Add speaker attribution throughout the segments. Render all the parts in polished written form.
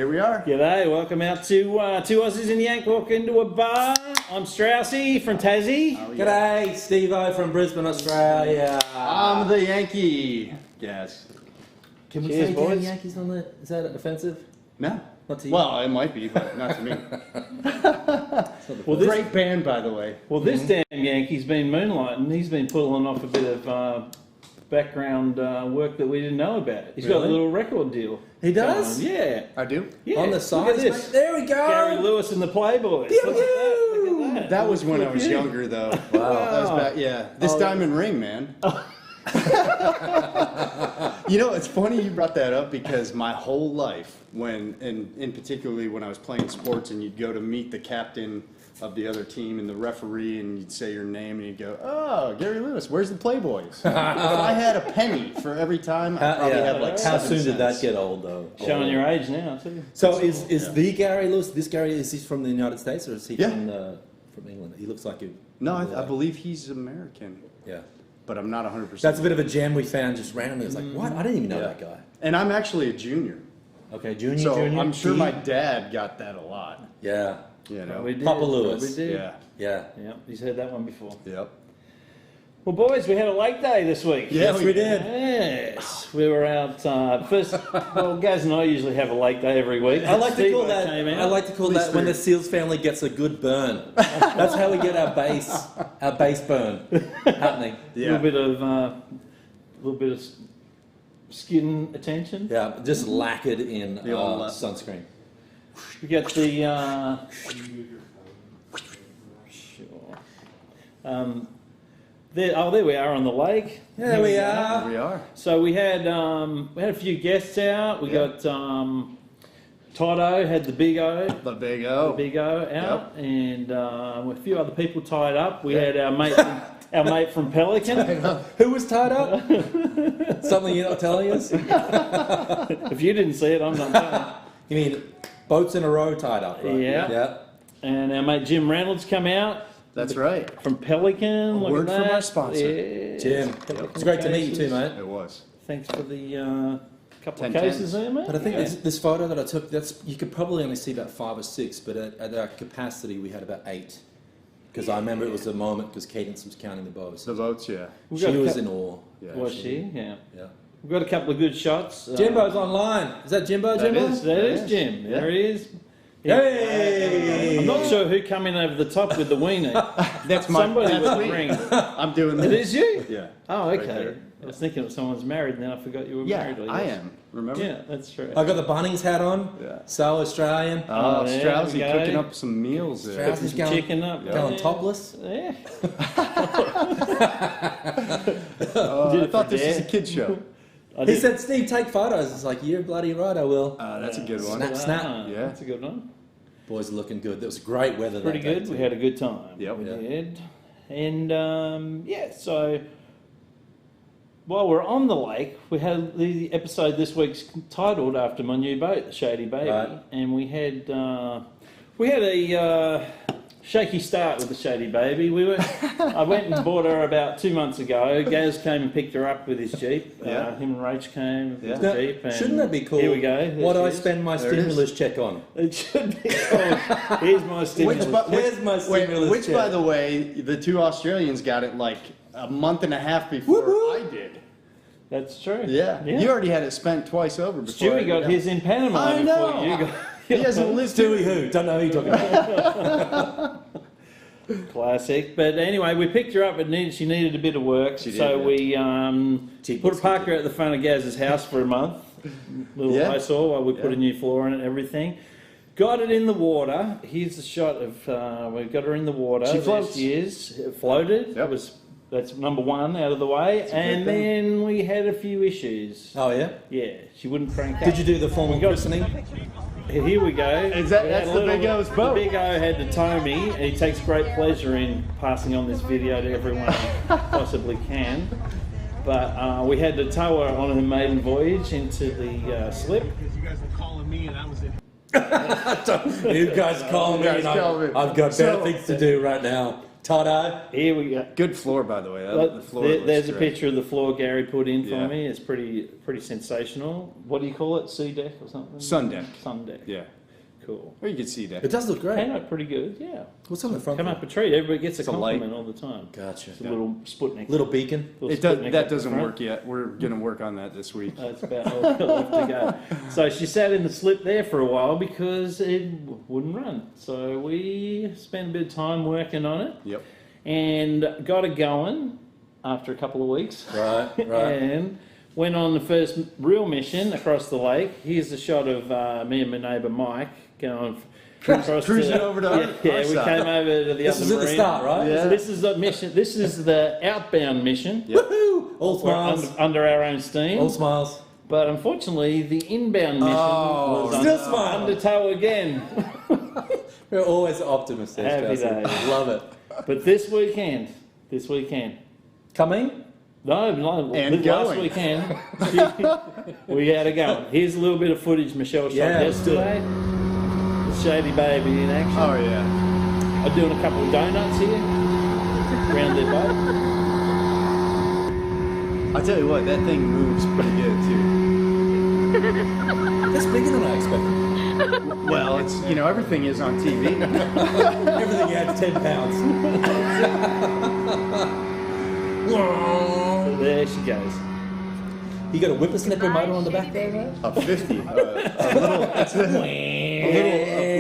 Speaker 1: Here we are.
Speaker 2: G'day, welcome out to Two Aussies in Yank walk into a bar. I'm Straussy from Tassie.
Speaker 3: Oh, yeah. G'day, Steve-O from Brisbane, Australia.
Speaker 1: I'm the Yankee. Yes.
Speaker 3: Can we
Speaker 2: Cheers,
Speaker 3: say
Speaker 2: boys.
Speaker 3: Yankees on the... Is that offensive?
Speaker 1: No.
Speaker 3: Not to you?
Speaker 1: Well, it might be, but not to me.
Speaker 2: Well,
Speaker 1: Great band, by the way.
Speaker 2: Well, this damn Yankee's been moonlighting. He's been pulling off a bit of background work that we didn't know about. He's got a
Speaker 3: Really?
Speaker 2: little record deal.
Speaker 3: He does?
Speaker 2: Yeah.
Speaker 1: I do?
Speaker 2: Yeah.
Speaker 3: On the
Speaker 2: Look
Speaker 3: side.
Speaker 2: at this.
Speaker 3: There we go.
Speaker 2: Gary Lewis and the Playboys.
Speaker 3: Pew,
Speaker 2: Look at that. Look at that.
Speaker 1: That was when I was younger, though.
Speaker 3: Wow.
Speaker 1: That was back, yeah. This diamond ring, man. You know, it's funny you brought that up because my whole life, in particularly when I was playing sports and you'd go to meet the captain of the other team and the referee and you'd say your name and you'd go, oh, Gary Lewis, where's the Playboys? If I had a penny for every time, I probably had like
Speaker 3: How
Speaker 1: 7
Speaker 3: soon did that
Speaker 1: cents.
Speaker 3: get old, though?
Speaker 2: Showing your age now, too.
Speaker 3: So is the Gary Lewis, this Gary, is he from the United States or is he
Speaker 1: Yeah.
Speaker 3: from England? He looks like a...
Speaker 1: No, I believe he's American,
Speaker 3: Yeah.
Speaker 1: but I'm not 100%.
Speaker 3: That's a bit of a gem we found just randomly. It was like, what? I didn't even know that guy.
Speaker 1: And I'm actually a junior.
Speaker 3: Okay, junior,
Speaker 1: So
Speaker 3: junior.
Speaker 1: I'm sure
Speaker 3: T.
Speaker 1: my dad got that a lot.
Speaker 3: Yeah.
Speaker 1: You know.
Speaker 2: We did.
Speaker 3: Papa Lewis.
Speaker 2: We did.
Speaker 1: Yeah.
Speaker 3: Yeah.
Speaker 2: Yep, he's heard that one before.
Speaker 1: Yep.
Speaker 2: Well, boys, we had a lake day this week.
Speaker 1: Yeah,
Speaker 3: Yes, we did.
Speaker 2: Yes, we were out first. Well, Gaz and I usually have a lake day every week.
Speaker 3: I like to call
Speaker 2: Steve-O
Speaker 3: that.
Speaker 2: came out.
Speaker 3: I like to call that when the Seals family gets a good burn. That's how we get our base burn happening.
Speaker 1: Yeah.
Speaker 2: A little bit of skin attention.
Speaker 3: Yeah, just lacquered in
Speaker 1: The old lap.
Speaker 3: sunscreen.
Speaker 2: We got the. Sure. There we are on the lake.
Speaker 3: There
Speaker 2: Here
Speaker 3: we
Speaker 2: go.
Speaker 3: are.
Speaker 1: Here we are.
Speaker 2: So we had a few guests out. We got Toto had the Big O.
Speaker 1: The Big
Speaker 2: The
Speaker 1: O.
Speaker 2: Big O out, and a few other people tied up. We had our mate from Pelican.
Speaker 3: Who was tied up? Something you're not telling us?
Speaker 2: If you didn't see it, I'm not telling.
Speaker 3: You mean boats in a row tied up, right?
Speaker 2: Yeah.
Speaker 3: Yeah.
Speaker 2: And our mate Jim Reynolds come out
Speaker 1: That's right.
Speaker 2: from Pelican. Look
Speaker 1: word
Speaker 2: at
Speaker 1: from
Speaker 2: that.
Speaker 1: our sponsor.
Speaker 2: Yeah.
Speaker 3: Jim, it's great to meet you too, mate.
Speaker 1: It was.
Speaker 2: Thanks for the couple of
Speaker 1: 10
Speaker 2: cases
Speaker 1: tens.
Speaker 2: there, mate.
Speaker 3: But I think this photo that I took, you could probably only see about 5 or 6, but at our capacity we had about 8. Because I remember it was a moment because Cadence was counting the bows.
Speaker 1: The votes, yeah.
Speaker 2: We've
Speaker 3: She
Speaker 2: got a
Speaker 3: was
Speaker 2: cou-
Speaker 3: in awe.
Speaker 1: Yeah.
Speaker 2: Was she? Yeah.
Speaker 3: Yeah.
Speaker 2: We've got a couple of good shots.
Speaker 3: Jimbo's online. Is that Jimbo?
Speaker 1: That
Speaker 3: Jimbo?
Speaker 1: is.
Speaker 2: That is Jim.
Speaker 1: Yeah.
Speaker 2: There he is.
Speaker 3: Hey!
Speaker 2: I'm not sure who come in over the top with the weenie.
Speaker 1: That's my.
Speaker 2: Somebody
Speaker 1: That's
Speaker 2: with the
Speaker 1: me.
Speaker 2: ring.
Speaker 1: I'm doing this.
Speaker 2: It is you?
Speaker 1: Yeah.
Speaker 2: Oh,
Speaker 1: Right
Speaker 2: okay.
Speaker 1: there.
Speaker 2: I was thinking if someone's married, and then I forgot you were
Speaker 1: Yeah,
Speaker 2: married.
Speaker 1: I
Speaker 2: guess.
Speaker 1: am. Remember?
Speaker 2: Yeah, that's true.
Speaker 3: I got the Bunnings hat on.
Speaker 1: Yeah.
Speaker 3: So Australian.
Speaker 1: Oh,
Speaker 2: there
Speaker 1: Straussy
Speaker 2: we go.
Speaker 1: cooking up some meals there.
Speaker 3: Strauss-
Speaker 2: Some
Speaker 3: He's going-
Speaker 2: chicken up.
Speaker 3: Going
Speaker 2: there.
Speaker 3: topless.
Speaker 2: Yeah.
Speaker 1: I thought this was a kid's show.
Speaker 2: I
Speaker 3: He
Speaker 2: did-
Speaker 3: said, Steve, take photos. It's like, you're bloody right, I will.
Speaker 1: That's a good one.
Speaker 3: Snap, snap.
Speaker 1: Yeah.
Speaker 2: That's a good one.
Speaker 3: Boys are looking good. There was great weather
Speaker 2: Pretty
Speaker 3: that day,
Speaker 2: good.
Speaker 3: too.
Speaker 2: We had a good time.
Speaker 1: Yep.
Speaker 2: We
Speaker 3: Yeah.
Speaker 2: did. And so while we're on the lake, we had the episode this week's titled after my new boat, the Shady Baby,
Speaker 3: Right.
Speaker 2: and we had a shaky start with the Shady Baby. I went and bought her about 2 months ago. Gaz came and picked her up with his Jeep.
Speaker 1: Yeah.
Speaker 2: Him and Rach came with
Speaker 1: Yeah.
Speaker 2: the
Speaker 3: Now,
Speaker 2: Jeep. And
Speaker 3: shouldn't that be cool?
Speaker 2: Here we go. There
Speaker 3: What do
Speaker 2: she
Speaker 3: I
Speaker 2: is.
Speaker 3: spend my
Speaker 1: There it is.
Speaker 3: stimulus check on?
Speaker 2: It should be called. Here's my stimulus.
Speaker 3: Here's my stimulus
Speaker 1: Which,
Speaker 3: check.
Speaker 1: by the way, the 2 Australians got it like a month and a half before
Speaker 3: Woo-hoo.
Speaker 1: I did.
Speaker 2: That's true.
Speaker 1: Yeah. You already had it spent twice over before.
Speaker 2: Stewie got his in Panama
Speaker 1: I
Speaker 2: before
Speaker 1: know.
Speaker 2: you got.
Speaker 1: He hasn't lived
Speaker 3: Stewie who? Don't know who you're talking about.
Speaker 2: Classic. But anyway, we picked her up. She needed a bit of work,
Speaker 1: She did,
Speaker 2: so
Speaker 1: yeah.
Speaker 2: we
Speaker 3: Cheap
Speaker 2: put a
Speaker 3: biscuit.
Speaker 2: parker at the front of Gaz's house for a month. Little
Speaker 1: Yeah.
Speaker 2: eyesore while we put a new floor in it and everything. Got it in the water. Here's the shot of we've got her in the water.
Speaker 1: She
Speaker 2: There
Speaker 1: floats.
Speaker 2: She is. It floated.
Speaker 1: Yep.
Speaker 2: That's number one out of the way.
Speaker 1: a
Speaker 2: And
Speaker 1: good thing.
Speaker 2: then we had a few issues.
Speaker 3: Oh, yeah?
Speaker 2: Yeah, she wouldn't crank up.
Speaker 3: Did you do the formal
Speaker 2: got-
Speaker 3: christening?
Speaker 2: Here we go.
Speaker 1: Is that-
Speaker 2: We had
Speaker 1: that's
Speaker 2: a
Speaker 1: the Big O's boat.
Speaker 2: The Big O had to tow me, and he takes great pleasure in passing on this video to everyone he possibly can. But we had to tow her on her maiden voyage into the slip.
Speaker 4: Because you guys were calling me and I was in.
Speaker 3: You guys call me.
Speaker 1: guys
Speaker 3: and
Speaker 1: call me.
Speaker 3: I've got better
Speaker 1: So-
Speaker 3: things to do right now. Ta-da.
Speaker 2: Here we go.
Speaker 1: Good floor, by the way.
Speaker 2: Look,
Speaker 1: The floor looks
Speaker 2: there's a
Speaker 1: great.
Speaker 2: picture of the floor Gary put in for
Speaker 1: Yeah.
Speaker 2: me. It's pretty sensational. What do you call it? Sea deck or something?
Speaker 1: Sun deck.
Speaker 2: Sun deck.
Speaker 1: Yeah.
Speaker 2: Cool.
Speaker 1: Or you can see that.
Speaker 3: It does look great.
Speaker 2: Came out pretty good, yeah.
Speaker 3: What's on the front?
Speaker 2: Come
Speaker 3: there?
Speaker 2: up a treat. Everybody gets a
Speaker 1: It's a light.
Speaker 2: compliment all the time.
Speaker 3: Gotcha.
Speaker 2: It's a little Sputnik.
Speaker 3: Little beacon.
Speaker 2: Little
Speaker 1: It does,
Speaker 2: Sputnik
Speaker 1: that
Speaker 2: up the
Speaker 1: doesn't
Speaker 2: front.
Speaker 1: work yet. We're going to work on that this week.
Speaker 2: That's about all we've got left to go. So she sat in the slip there for a while because it wouldn't run. So we spent a bit of time working on it
Speaker 1: Yep.
Speaker 2: and got it going after a couple of weeks.
Speaker 3: Right, right.
Speaker 2: And went on the first real mission across the lake. Here's a shot of me and my neighbour Mike going across
Speaker 1: Cruising over to our
Speaker 2: yeah, we
Speaker 1: side.
Speaker 2: came over to the
Speaker 3: This
Speaker 2: other
Speaker 3: is at the
Speaker 2: marina.
Speaker 3: start, right?
Speaker 1: Yeah.
Speaker 2: So this is the mission. This is the outbound mission.
Speaker 1: Yep.
Speaker 3: Woohoo! All
Speaker 2: We're
Speaker 3: smiles.
Speaker 2: under our own steam.
Speaker 3: All smiles.
Speaker 2: But unfortunately, the inbound mission
Speaker 1: Oh,
Speaker 2: was
Speaker 3: still
Speaker 2: under,
Speaker 3: smiling.
Speaker 2: under tow again.
Speaker 3: We're always optimists.
Speaker 2: Happy
Speaker 3: Chelsea.
Speaker 2: days.
Speaker 3: Love it.
Speaker 2: But this weekend,
Speaker 3: Coming?
Speaker 2: no,
Speaker 1: And
Speaker 2: last
Speaker 1: going.
Speaker 2: weekend, we had it going. Here's a little bit of footage Michelle shot
Speaker 3: Yeah, let's do it.
Speaker 2: yesterday. The Shady baby in action.
Speaker 1: Oh, yeah.
Speaker 2: I'm doing a couple of donuts here around their boat.
Speaker 1: I'll tell you what, that thing moves pretty good, too.
Speaker 3: That's bigger than I expected.
Speaker 1: Well, it's, everything is on TV.
Speaker 3: Everything adds 10 pounds.
Speaker 2: So there she goes.
Speaker 3: You got a whippersnapper motor on the back there, right?
Speaker 1: A 50. A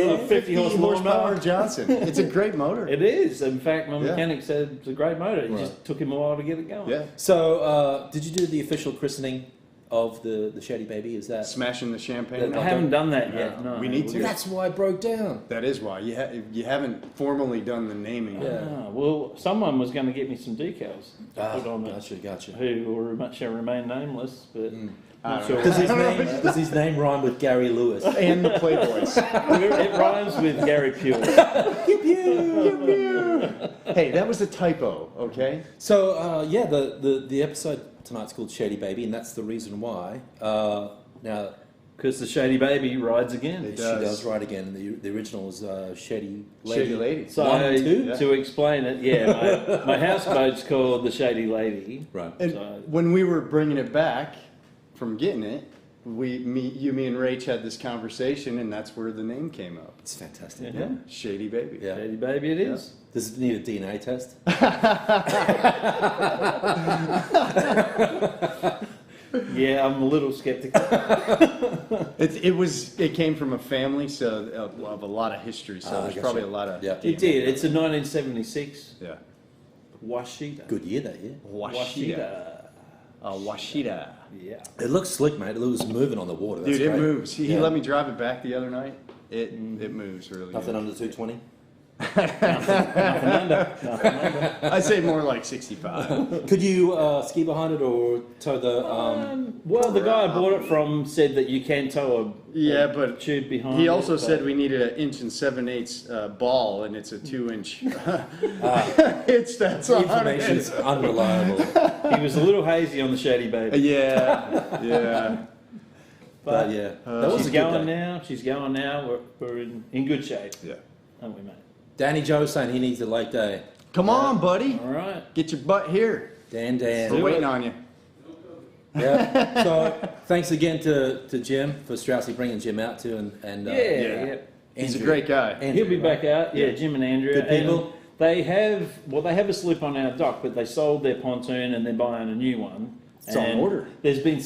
Speaker 1: little
Speaker 2: 50
Speaker 1: horsepower Johnson. It's a great motor.
Speaker 2: It is. In fact, my
Speaker 1: Yeah.
Speaker 2: mechanic said it's a great motor. It
Speaker 3: Right.
Speaker 2: just took him a while to get it going.
Speaker 1: Yeah.
Speaker 3: So, did you do the official christening of the Shady baby? Is that?
Speaker 1: Smashing the champagne.
Speaker 2: I haven't done that yet. No,
Speaker 1: We need to.
Speaker 3: That's why it broke down.
Speaker 1: That is why. You haven't formally done the naming.
Speaker 3: Yeah.
Speaker 2: Ah, well, someone was going to get me some decals to put on it,
Speaker 3: Gotcha.
Speaker 2: who shall remain nameless, but not sure.
Speaker 3: Does his name rhyme with Gary Lewis?
Speaker 1: And the Playboys.
Speaker 2: It rhymes with Gary Pure.
Speaker 1: Hey, that was a typo, okay?
Speaker 3: So, the episode tonight's called Shady Baby, and that's the reason why. Now,
Speaker 2: Because the Shady baby rides again.
Speaker 1: It
Speaker 3: she
Speaker 1: does.
Speaker 3: does right again. The original is Shady Lady.
Speaker 1: Shady Lady.
Speaker 2: So,
Speaker 3: 1, 2?
Speaker 1: Yeah.
Speaker 2: to explain it, my houseboat's called the Shady Lady.
Speaker 3: Right.
Speaker 1: And
Speaker 2: So-
Speaker 1: when we were bringing it back from getting it, me and Rach had this conversation, and that's where the name came up.
Speaker 3: It's fantastic.
Speaker 2: Yeah.
Speaker 1: Shady Baby.
Speaker 3: Yeah.
Speaker 2: Shady baby it is.
Speaker 3: Does it need a DNA test?
Speaker 2: Yeah, I'm a little skeptical.
Speaker 1: It came from a family of a lot of history, so there's
Speaker 3: gotcha.
Speaker 1: probably a lot of
Speaker 3: Yeah.
Speaker 2: It did. It's a 1976
Speaker 1: yeah.
Speaker 2: Washita.
Speaker 3: Good year that year.
Speaker 1: Washita. Washita.
Speaker 2: Yeah.
Speaker 3: It looks slick, mate. It looks moving on the water. That's
Speaker 1: Dude, it
Speaker 3: great.
Speaker 1: moves. He
Speaker 3: Yeah.
Speaker 1: let me drive it back the other night. It moves really
Speaker 3: Nothing
Speaker 1: good.
Speaker 3: under 220.
Speaker 2: Nothing under.
Speaker 1: I'd say more like 65.
Speaker 3: Could you ski behind it or tow the?
Speaker 2: Well, the guy I bought it from said that you can tow a
Speaker 1: Yeah,
Speaker 2: a
Speaker 1: but
Speaker 2: tube behind.
Speaker 1: He
Speaker 2: it,
Speaker 1: also
Speaker 2: but-
Speaker 1: said we needed an 1 7/8 ball, and it's a 2-inch. That's on
Speaker 3: Information
Speaker 1: it.
Speaker 3: is unreliable.
Speaker 2: he was a little hazy on the Shady baby.
Speaker 1: Yeah, yeah.
Speaker 3: But yeah, that was
Speaker 2: She's
Speaker 3: a good
Speaker 2: going
Speaker 3: day.
Speaker 2: now. She's going now. We're in good shape,
Speaker 1: Yeah.
Speaker 2: aren't we, mate?
Speaker 3: Danny Joe saying he needs a late day.
Speaker 1: Come on, buddy.
Speaker 2: All right.
Speaker 1: Get your butt here.
Speaker 3: Dan.
Speaker 1: We're waiting on you.
Speaker 3: Yeah. So thanks again to Jim for Straussy bringing Jim out to and
Speaker 2: Yeah,
Speaker 1: yeah.
Speaker 2: yeah.
Speaker 1: He's a
Speaker 3: Andrew.
Speaker 1: great guy.
Speaker 3: Andrew,
Speaker 2: He'll be
Speaker 3: right?
Speaker 2: back out. Yeah, Jim and Andrea.
Speaker 3: Good people.
Speaker 2: And they have a slip on our dock, but they sold their pontoon and they're buying a new one.
Speaker 1: It's on
Speaker 2: And
Speaker 1: order.
Speaker 2: There's been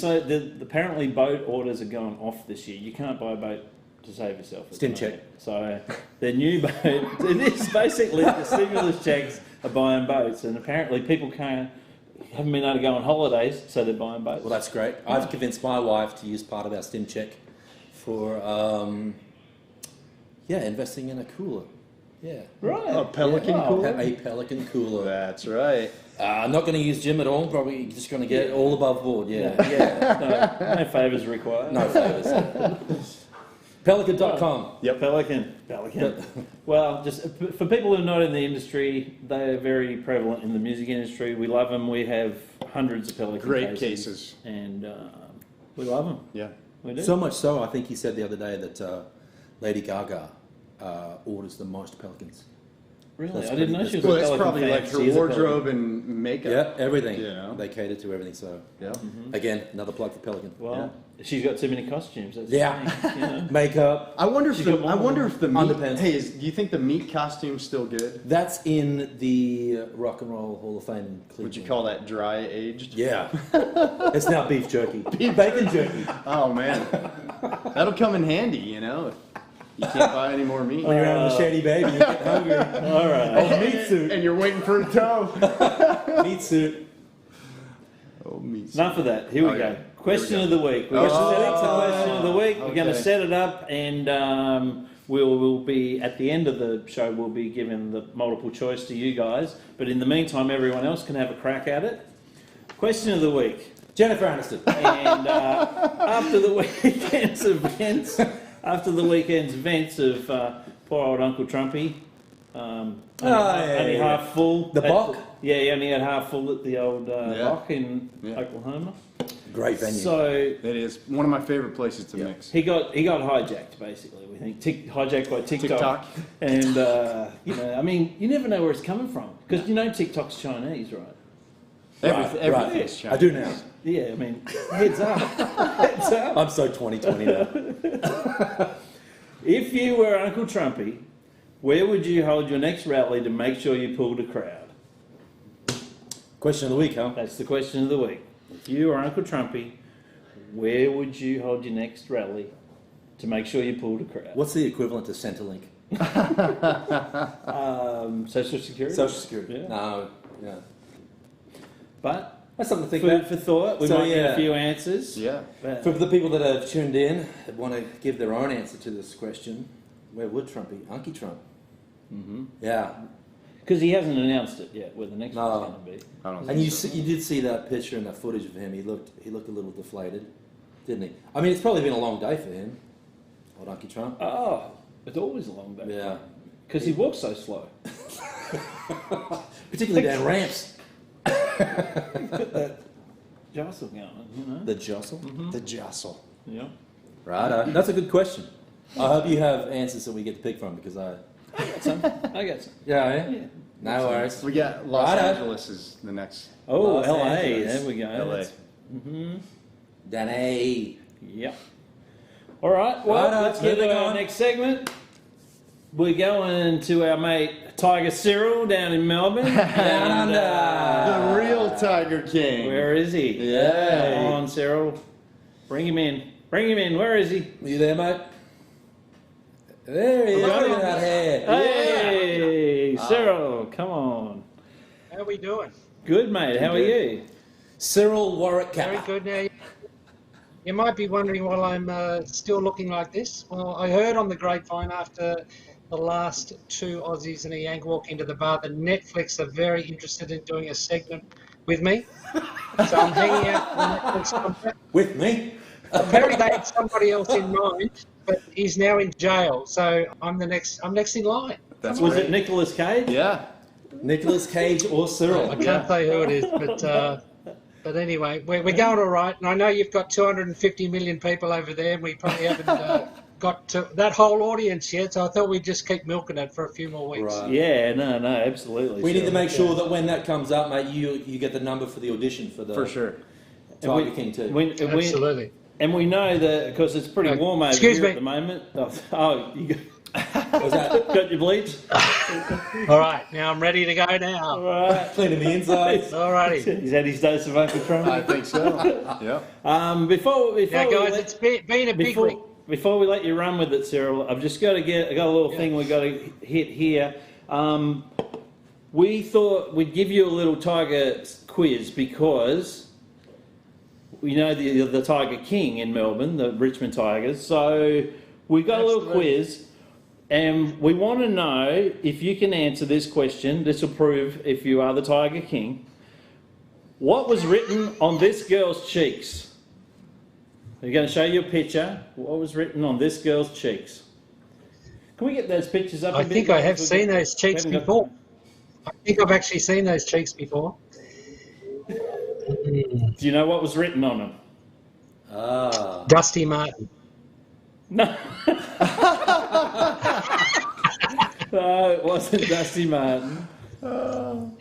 Speaker 2: apparently boat orders are going off this year. You can't buy a boat to save yourself. at the
Speaker 3: Stim
Speaker 2: moment.
Speaker 3: check.
Speaker 2: So their new boat. It is basically the stimulus checks are buying boats, and apparently people haven't been able to go on holidays, so they're buying boats.
Speaker 3: Well, that's great. I've convinced my wife to use part of our stim check for investing in a cooler. Yeah.
Speaker 2: right.
Speaker 1: A Pelican
Speaker 2: Yeah.
Speaker 1: cooler?
Speaker 3: A Pelican cooler.
Speaker 1: That's right.
Speaker 3: I'm not going to use Jim at all. Probably just going to get it all above board. Yeah.
Speaker 2: Yeah. No favours required.
Speaker 3: No favours. Pelican.com.
Speaker 1: Yep.
Speaker 2: Pelican. Well, just for people who are not in the industry, they are very prevalent in the music industry. We love them. We have hundreds of Pelican
Speaker 1: Great cases.
Speaker 2: and we love them.
Speaker 1: Yeah.
Speaker 2: We do.
Speaker 3: So much so, I think he said the other day that Lady Gaga orders the most Pelicans.
Speaker 2: Really?
Speaker 3: That's
Speaker 2: I didn't know
Speaker 3: pretty-
Speaker 2: she was
Speaker 1: Well,
Speaker 2: a
Speaker 1: it's
Speaker 2: Pelican
Speaker 1: probably
Speaker 2: fan.
Speaker 1: like
Speaker 2: She
Speaker 1: her
Speaker 2: is a
Speaker 1: wardrobe and makeup.
Speaker 3: Yeah, everything.
Speaker 1: You know?
Speaker 3: They cater to everything. So
Speaker 1: Yeah.
Speaker 3: again, another plug for Pelican.
Speaker 2: Well, she's got too many costumes. That's
Speaker 3: Yeah.
Speaker 2: the thing, you know.
Speaker 3: Makeup.
Speaker 1: I wonder if
Speaker 2: She's got
Speaker 1: I
Speaker 2: more
Speaker 1: wonder if the meat.
Speaker 3: Underpants.
Speaker 1: Hey, do you think the meat costume's still good?
Speaker 3: That's in the Rock and Roll Hall of Fame in Cleveland.
Speaker 1: Would you call that dry aged?
Speaker 3: Yeah. It's now beef jerky. Bacon jerky.
Speaker 1: Oh man, that'll come in handy. You know, if you can't buy any more meat.
Speaker 3: When you're out on the Shady Baby, you get hungry.
Speaker 2: All right.
Speaker 3: Oh, meat suit.
Speaker 1: And you're waiting for a toe.
Speaker 3: Meat suit.
Speaker 1: Oh, meat.
Speaker 2: Enough of that. Here we
Speaker 1: Okay.
Speaker 2: go. Question of the week. We're
Speaker 1: Oh,
Speaker 2: going to set up the question of the week. We're going to
Speaker 1: okay.
Speaker 2: set it up, and we'll be at the end of the show. We'll be giving the multiple choice to you guys. But in the meantime, everyone else can have a crack at it. Question of the week.
Speaker 3: Jennifer Aniston.
Speaker 2: And after the weekend's events of poor old Uncle Trumpy, only half full.
Speaker 3: The Bock?
Speaker 2: Yeah, he only had half full at the old
Speaker 1: Yeah.
Speaker 2: Bock in
Speaker 1: Yeah.
Speaker 2: Oklahoma.
Speaker 3: Great venue.
Speaker 2: So
Speaker 1: It is one of my favorite places to
Speaker 3: Yeah.
Speaker 1: mix.
Speaker 2: he got hijacked, basically. We think hijacked by TikTok.
Speaker 1: TikTok.
Speaker 2: And you know, I mean, you never know where it's coming from because you know TikTok's Chinese, right?
Speaker 1: Everything's Chinese.
Speaker 3: I do now.
Speaker 2: Yeah, I mean, heads up, heads up.
Speaker 3: I'm so 2020 now.
Speaker 2: If you were Uncle Trumpy, where would you hold your next rally to make sure you pulled a crowd?
Speaker 3: Question of the week, huh?
Speaker 2: That's the question of the week. If you were Uncle Trumpy, where would you hold your next rally to make sure you pulled a crowd?
Speaker 3: What's the equivalent to Centrelink?
Speaker 2: Social Security?
Speaker 3: Social Security.
Speaker 2: Yeah.
Speaker 3: No, yeah.
Speaker 2: But
Speaker 3: That's something to think
Speaker 2: food
Speaker 3: about.
Speaker 2: for thought. We
Speaker 3: So,
Speaker 2: might get
Speaker 3: yeah.
Speaker 2: a few answers.
Speaker 1: Yeah.
Speaker 2: But
Speaker 3: For the people that have tuned in that want to give their own answer to this question, where would Trump be? Unky Trump. Mm-hmm. Yeah.
Speaker 2: because he hasn't announced it yet, where the next
Speaker 3: No.
Speaker 2: one's going to be.
Speaker 1: I don't
Speaker 3: And
Speaker 1: think
Speaker 3: you
Speaker 1: so.
Speaker 3: you did see that picture and that footage of him. He looked a little deflated, didn't he? I mean, it's probably been a long day for him. Old Unky Trump.
Speaker 2: Oh, it's always a long day.
Speaker 3: Yeah.
Speaker 2: Because he walks so slow.
Speaker 3: Particularly down ramps.
Speaker 2: Jostle going, you know.
Speaker 3: The jostle.
Speaker 1: The jostle.
Speaker 2: Yeah.
Speaker 3: Right. That's a good question. I hope you have answers that we get to pick from because I.
Speaker 2: I got some.
Speaker 3: Yeah.
Speaker 2: Yeah.
Speaker 3: No worries.
Speaker 1: We got Los
Speaker 3: Righto.
Speaker 1: Angeles is the next.
Speaker 2: Oh,
Speaker 3: Los
Speaker 2: LA.
Speaker 3: Angeles.
Speaker 2: There we go.
Speaker 1: LA.
Speaker 3: Danny.
Speaker 2: Yep. All right. Well,
Speaker 3: Righto,
Speaker 2: let's get
Speaker 3: moving
Speaker 2: to our
Speaker 3: on.
Speaker 2: next segment. We're going to our mate Tiger Cyril down in Melbourne.
Speaker 3: Down under.
Speaker 1: The real Tiger King.
Speaker 2: Where is he?
Speaker 1: Yeah.
Speaker 2: Come on, Cyril. Bring him in. Bring him in. Where is he?
Speaker 3: Are you there, mate? There he is.
Speaker 2: Got
Speaker 3: Look
Speaker 2: him.
Speaker 3: at that hair.
Speaker 2: Hey, Cyril. Come on.
Speaker 4: How are we doing?
Speaker 2: Good, mate. How are you?
Speaker 3: Cyril Warwick
Speaker 4: Very
Speaker 3: Kappa.
Speaker 4: good. Now, you might be wondering why I'm still looking like this. Well, I heard on the grapevine after the last two Aussies and a Yank walk into the bar that Netflix are very interested in doing a segment with me. So I'm hanging out on Netflix contract.
Speaker 3: With me.
Speaker 4: Apparently they had somebody else in mind, but he's now in jail. So I'm next in line.
Speaker 1: That's
Speaker 2: Was
Speaker 1: great.
Speaker 2: it Nicolas Cage?
Speaker 1: Yeah.
Speaker 3: Nicolas Cage or Cyril.
Speaker 4: I can't say who it is, but anyway, we're going all right. And I know you've got 250 million people over there, and we probably haven't got to that whole audience yet. So I thought we'd just keep milking it for a few more weeks.
Speaker 3: Right.
Speaker 2: Yeah, no, absolutely.
Speaker 3: We need to
Speaker 2: Cyril.
Speaker 3: make sure that when that comes up, mate, you get the number for the audition for the
Speaker 1: For sure.
Speaker 3: Tiger King too.
Speaker 4: Absolutely.
Speaker 2: And we know that because it's pretty warm over
Speaker 4: Excuse
Speaker 2: here
Speaker 4: me.
Speaker 2: at the moment. Oh, you
Speaker 3: Was that
Speaker 2: got your bleach?
Speaker 4: All right, now I'm ready to go now.
Speaker 2: All right.
Speaker 3: cleaning the insides?
Speaker 4: All righty.
Speaker 2: He's had his dose of Uncle Trump.
Speaker 1: I think so. Yeah.
Speaker 2: Before
Speaker 4: Now,
Speaker 2: we
Speaker 4: guys,
Speaker 2: let-
Speaker 4: it's been a big week.
Speaker 2: Before we let you run with it, Cyril, I've just got to I got a little thing we got to hit here. We thought we'd give you a little Tiger quiz because we know the Tiger King in Melbourne, the Richmond Tigers. So we got a little quiz, and we want to know if you can answer this question. This will prove if you are the Tiger King. What was written on this girl's cheeks? We're going to show you a picture. What was written on this girl's cheeks? Can we get those pictures up?
Speaker 4: I
Speaker 2: a bit,
Speaker 4: think I have
Speaker 2: guys?
Speaker 4: seen those cheeks
Speaker 2: We haven't got-
Speaker 4: before. I think I've actually seen those cheeks before.
Speaker 2: Do you know what was written on them?
Speaker 3: Ah.
Speaker 4: Dusty Martin.
Speaker 2: No. No, it wasn't Dusty Martin.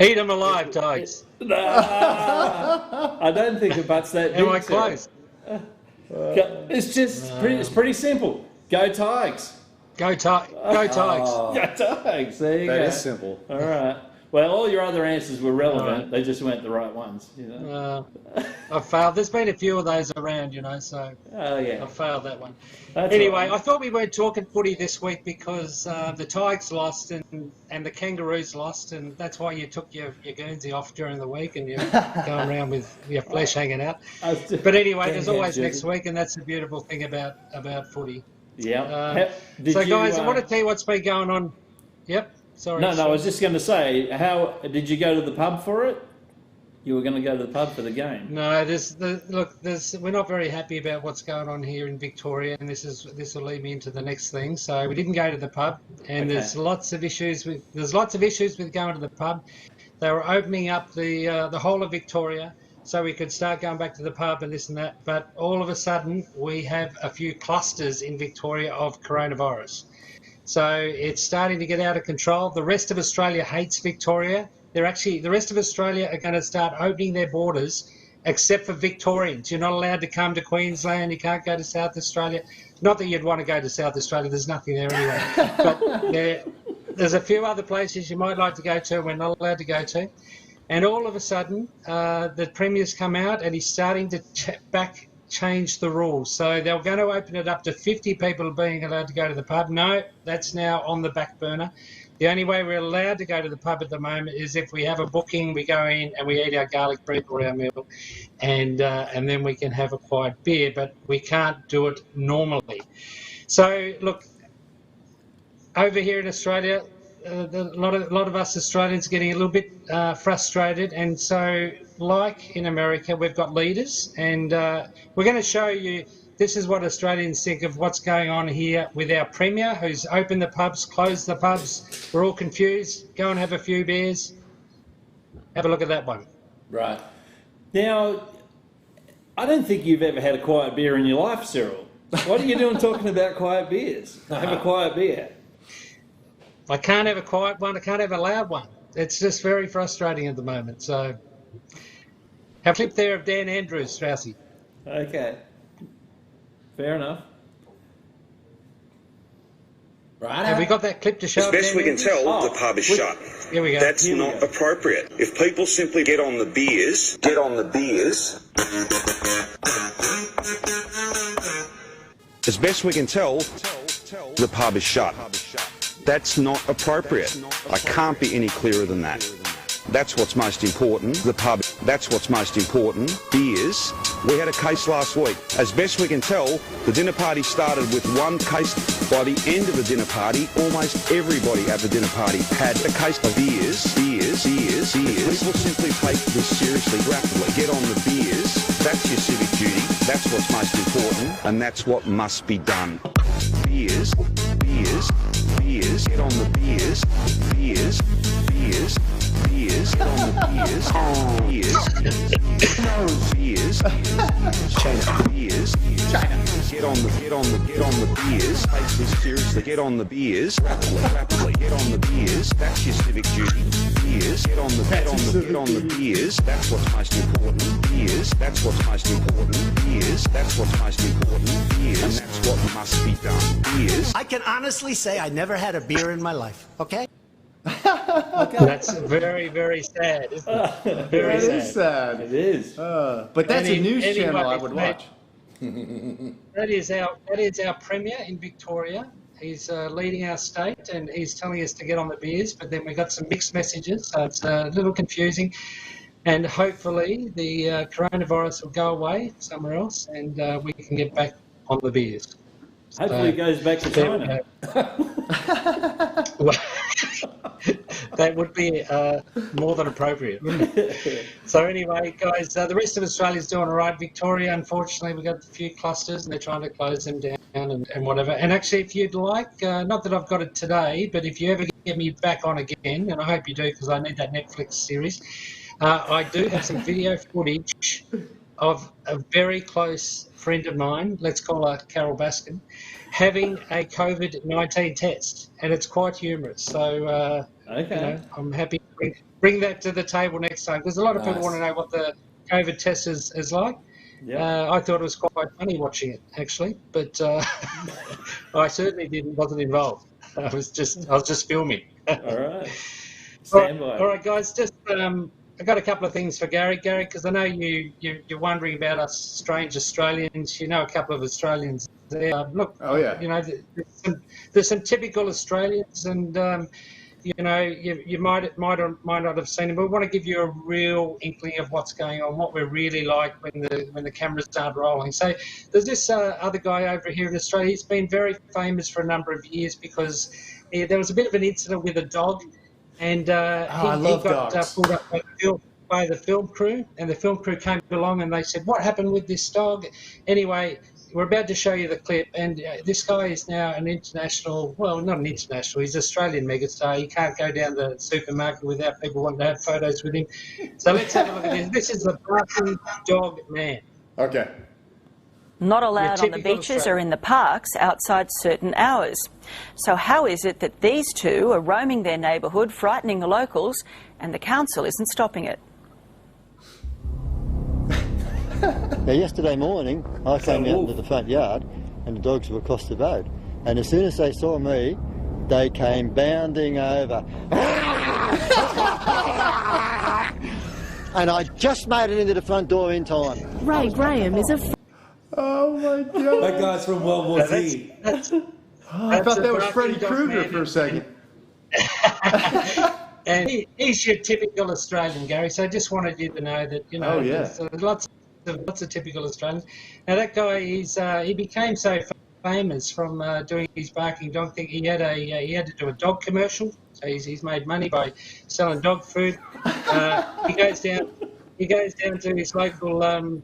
Speaker 4: Eat 'em alive, Tigers.
Speaker 2: No, I don't think it butts that
Speaker 4: Am I
Speaker 2: big, Sarah.
Speaker 4: close?
Speaker 2: It's just it's pretty simple. Go Tigers.
Speaker 4: Go Tigers. Go Tigers.
Speaker 2: Go Tigers. There you go.
Speaker 1: That is simple.
Speaker 2: All right. Well, all your other answers were relevant. They just weren't the right ones. You know.
Speaker 4: I've failed. There's been a few of those around, you know, so
Speaker 2: Oh yeah.
Speaker 4: I failed that one.
Speaker 2: That's
Speaker 4: Anyway,
Speaker 2: all right.
Speaker 4: I thought we weren't talking footy this week because the Tigers lost and the Kangaroos lost, and that's why you took your Guernsey off during the week and you're going around with your flesh hanging out. But anyway, there's always next week, and that's the beautiful thing about footy.
Speaker 2: Yeah.
Speaker 4: So, guys, I want to tell you what's been going on. Yep. Sorry.
Speaker 2: No, I was just going to say, how did you go to the pub for it? You were going to go to the pub for the game.
Speaker 4: No, we're not very happy about what's going on here in Victoria, and this will lead me into the next thing. So we didn't go to the pub, and there's lots of issues with going to the pub. They were opening up the whole of Victoria, so we could start going back to the pub and this and that. But all of a sudden, we have a few clusters in Victoria of coronavirus. So it's starting to get out of control. The rest of Australia hates Victoria. The rest of Australia are going to start opening their borders, except for Victorians. You're not allowed to come to Queensland. You can't go to South Australia. Not that you'd want to go to South Australia. There's nothing there anyway. But there's a few other places you might like to go to we're not allowed to go to. And all of a sudden, the Premier's come out and he's starting to change the rules. So they're going to open it up to 50 people being allowed to go to the pub. No, that's now on the back burner. The only way we're allowed to go to the pub at the moment is if we have a booking, we go in and we eat our garlic bread or our meal, and then we can have a quiet beer, but we can't do it normally. So, look, over here in Australia, a lot of us Australians are getting a little bit frustrated, and so like in America, we've got leaders, and we're going to show you. This is what Australians think of what's going on here with our Premier, who's opened the pubs, closed the pubs. We're all confused. Go and have a few beers. Have a look at that one.
Speaker 3: Right.
Speaker 2: Now, I don't think you've ever had a quiet beer in your life, Cyril. What are you doing talking about quiet beers? Have a quiet beer.
Speaker 4: I can't have a quiet one. I can't have a loud one. It's just very frustrating at the moment. So, have a clip there of Dan Andrews, Straussy.
Speaker 2: Okay. Fair enough.
Speaker 3: Right.
Speaker 4: Have we got that clip to show?
Speaker 5: As best we can tell, the pub is shut.
Speaker 4: Here we go.
Speaker 5: That's not appropriate. If people simply get on the beers. As best we can tell, the pub is shut. That's not appropriate. I can't be any clearer than that. That's what's most important. The pub, that's what's most important. Beers. We had a case last week. As best we can tell, the dinner party started with one case. By the end of the dinner party, almost everybody at the dinner party had a case of beers. People simply take this seriously, rapidly. Get on the beers. That's your civic duty. That's what's most important. And that's what must be done. Beers. Get on the beers. Beers. Get on the beers. Get on the beers. Take this seriously. Get on the beers. Rapidly. Get on the beers. That's your civic duty. Beers. Get on the beers. That's what's most important. Beers. That's what's most important. Beers. That's what's most important. Beers. And that's what must be done. Beers.
Speaker 6: I can honestly say I never had a beer in my life, okay?
Speaker 4: That's very, very sad, isn't it? Very
Speaker 1: That is sad.
Speaker 2: It is.
Speaker 1: But that's a news channel I would watch.
Speaker 4: That is our Premier in Victoria. He's leading our state and he's telling us to get on the beers, but then we got some mixed messages, so it's a little confusing. And hopefully the coronavirus will go away somewhere else and we can get back on the beers.
Speaker 2: Hopefully it goes back to China.
Speaker 4: That would be more than appropriate. So anyway, guys, the rest of Australia's doing all right. Victoria, unfortunately, we've got a few clusters and they're trying to close them down and whatever. And actually, if you'd like, not that I've got it today, but if you ever get me back on again, and I hope you do because I need that Netflix series, I do have some video footage of a very close friend of mine, let's call her Carol Baskin, having a COVID-19 test, and it's quite humorous. So,
Speaker 2: Okay.
Speaker 4: I'm happy to bring that to the table next time, because a lot of people
Speaker 3: Nice.
Speaker 4: want to know what the COVID test is like.
Speaker 2: Yeah.
Speaker 4: I thought it was quite funny watching it, actually, but I certainly wasn't involved. I was just filming.
Speaker 2: All right. Stand by.
Speaker 4: All right, guys. Just I got a couple of things for Gary, because I know you're wondering about us strange Australians. You know, a couple of Australians there. Look,
Speaker 1: Oh, yeah.
Speaker 4: there's some typical Australians, and you might not have seen them, but we want to give you a real inkling of what's going on, what we're really like when the cameras aren't rolling. So there's this other guy over here in Australia. He's been very famous for a number of years because there was a bit of an incident with a dog, and
Speaker 1: I
Speaker 4: he
Speaker 1: love
Speaker 4: got
Speaker 1: dogs.
Speaker 4: pulled up by the film crew, and the film crew came along and they said, "What happened with this dog?" Anyway, we're about to show you the clip, and this guy is now an international, well, not an international, he's an Australian megastar. He can't go down the supermarket without people wanting to have photos with him. So let's have a look at this. This is the barking dog man.
Speaker 1: Okay.
Speaker 7: Not allowed on the
Speaker 4: typical
Speaker 7: beaches or
Speaker 4: Australian.
Speaker 7: in the parks outside certain hours. So how is it that these two are roaming their neighbourhood, frightening the locals, and the council isn't stopping it?
Speaker 8: Now, yesterday morning, I came out into the front yard and the dogs were across the road. And as soon as they saw me, they came bounding over. And I just made it into the front door in time.
Speaker 9: Ray Graham is a
Speaker 1: Oh my God.
Speaker 3: That guy's from World War Z.
Speaker 1: I thought that was Freddy Krueger for a second.
Speaker 4: And he's your typical Australian, Gary. So I just wanted you to know that,
Speaker 1: Oh, yeah.
Speaker 4: there's lots of typical Australians. Now that guy, he became so famous from doing his barking dog thing. He had to do a dog commercial. So he's made money by selling dog food. He goes down to his local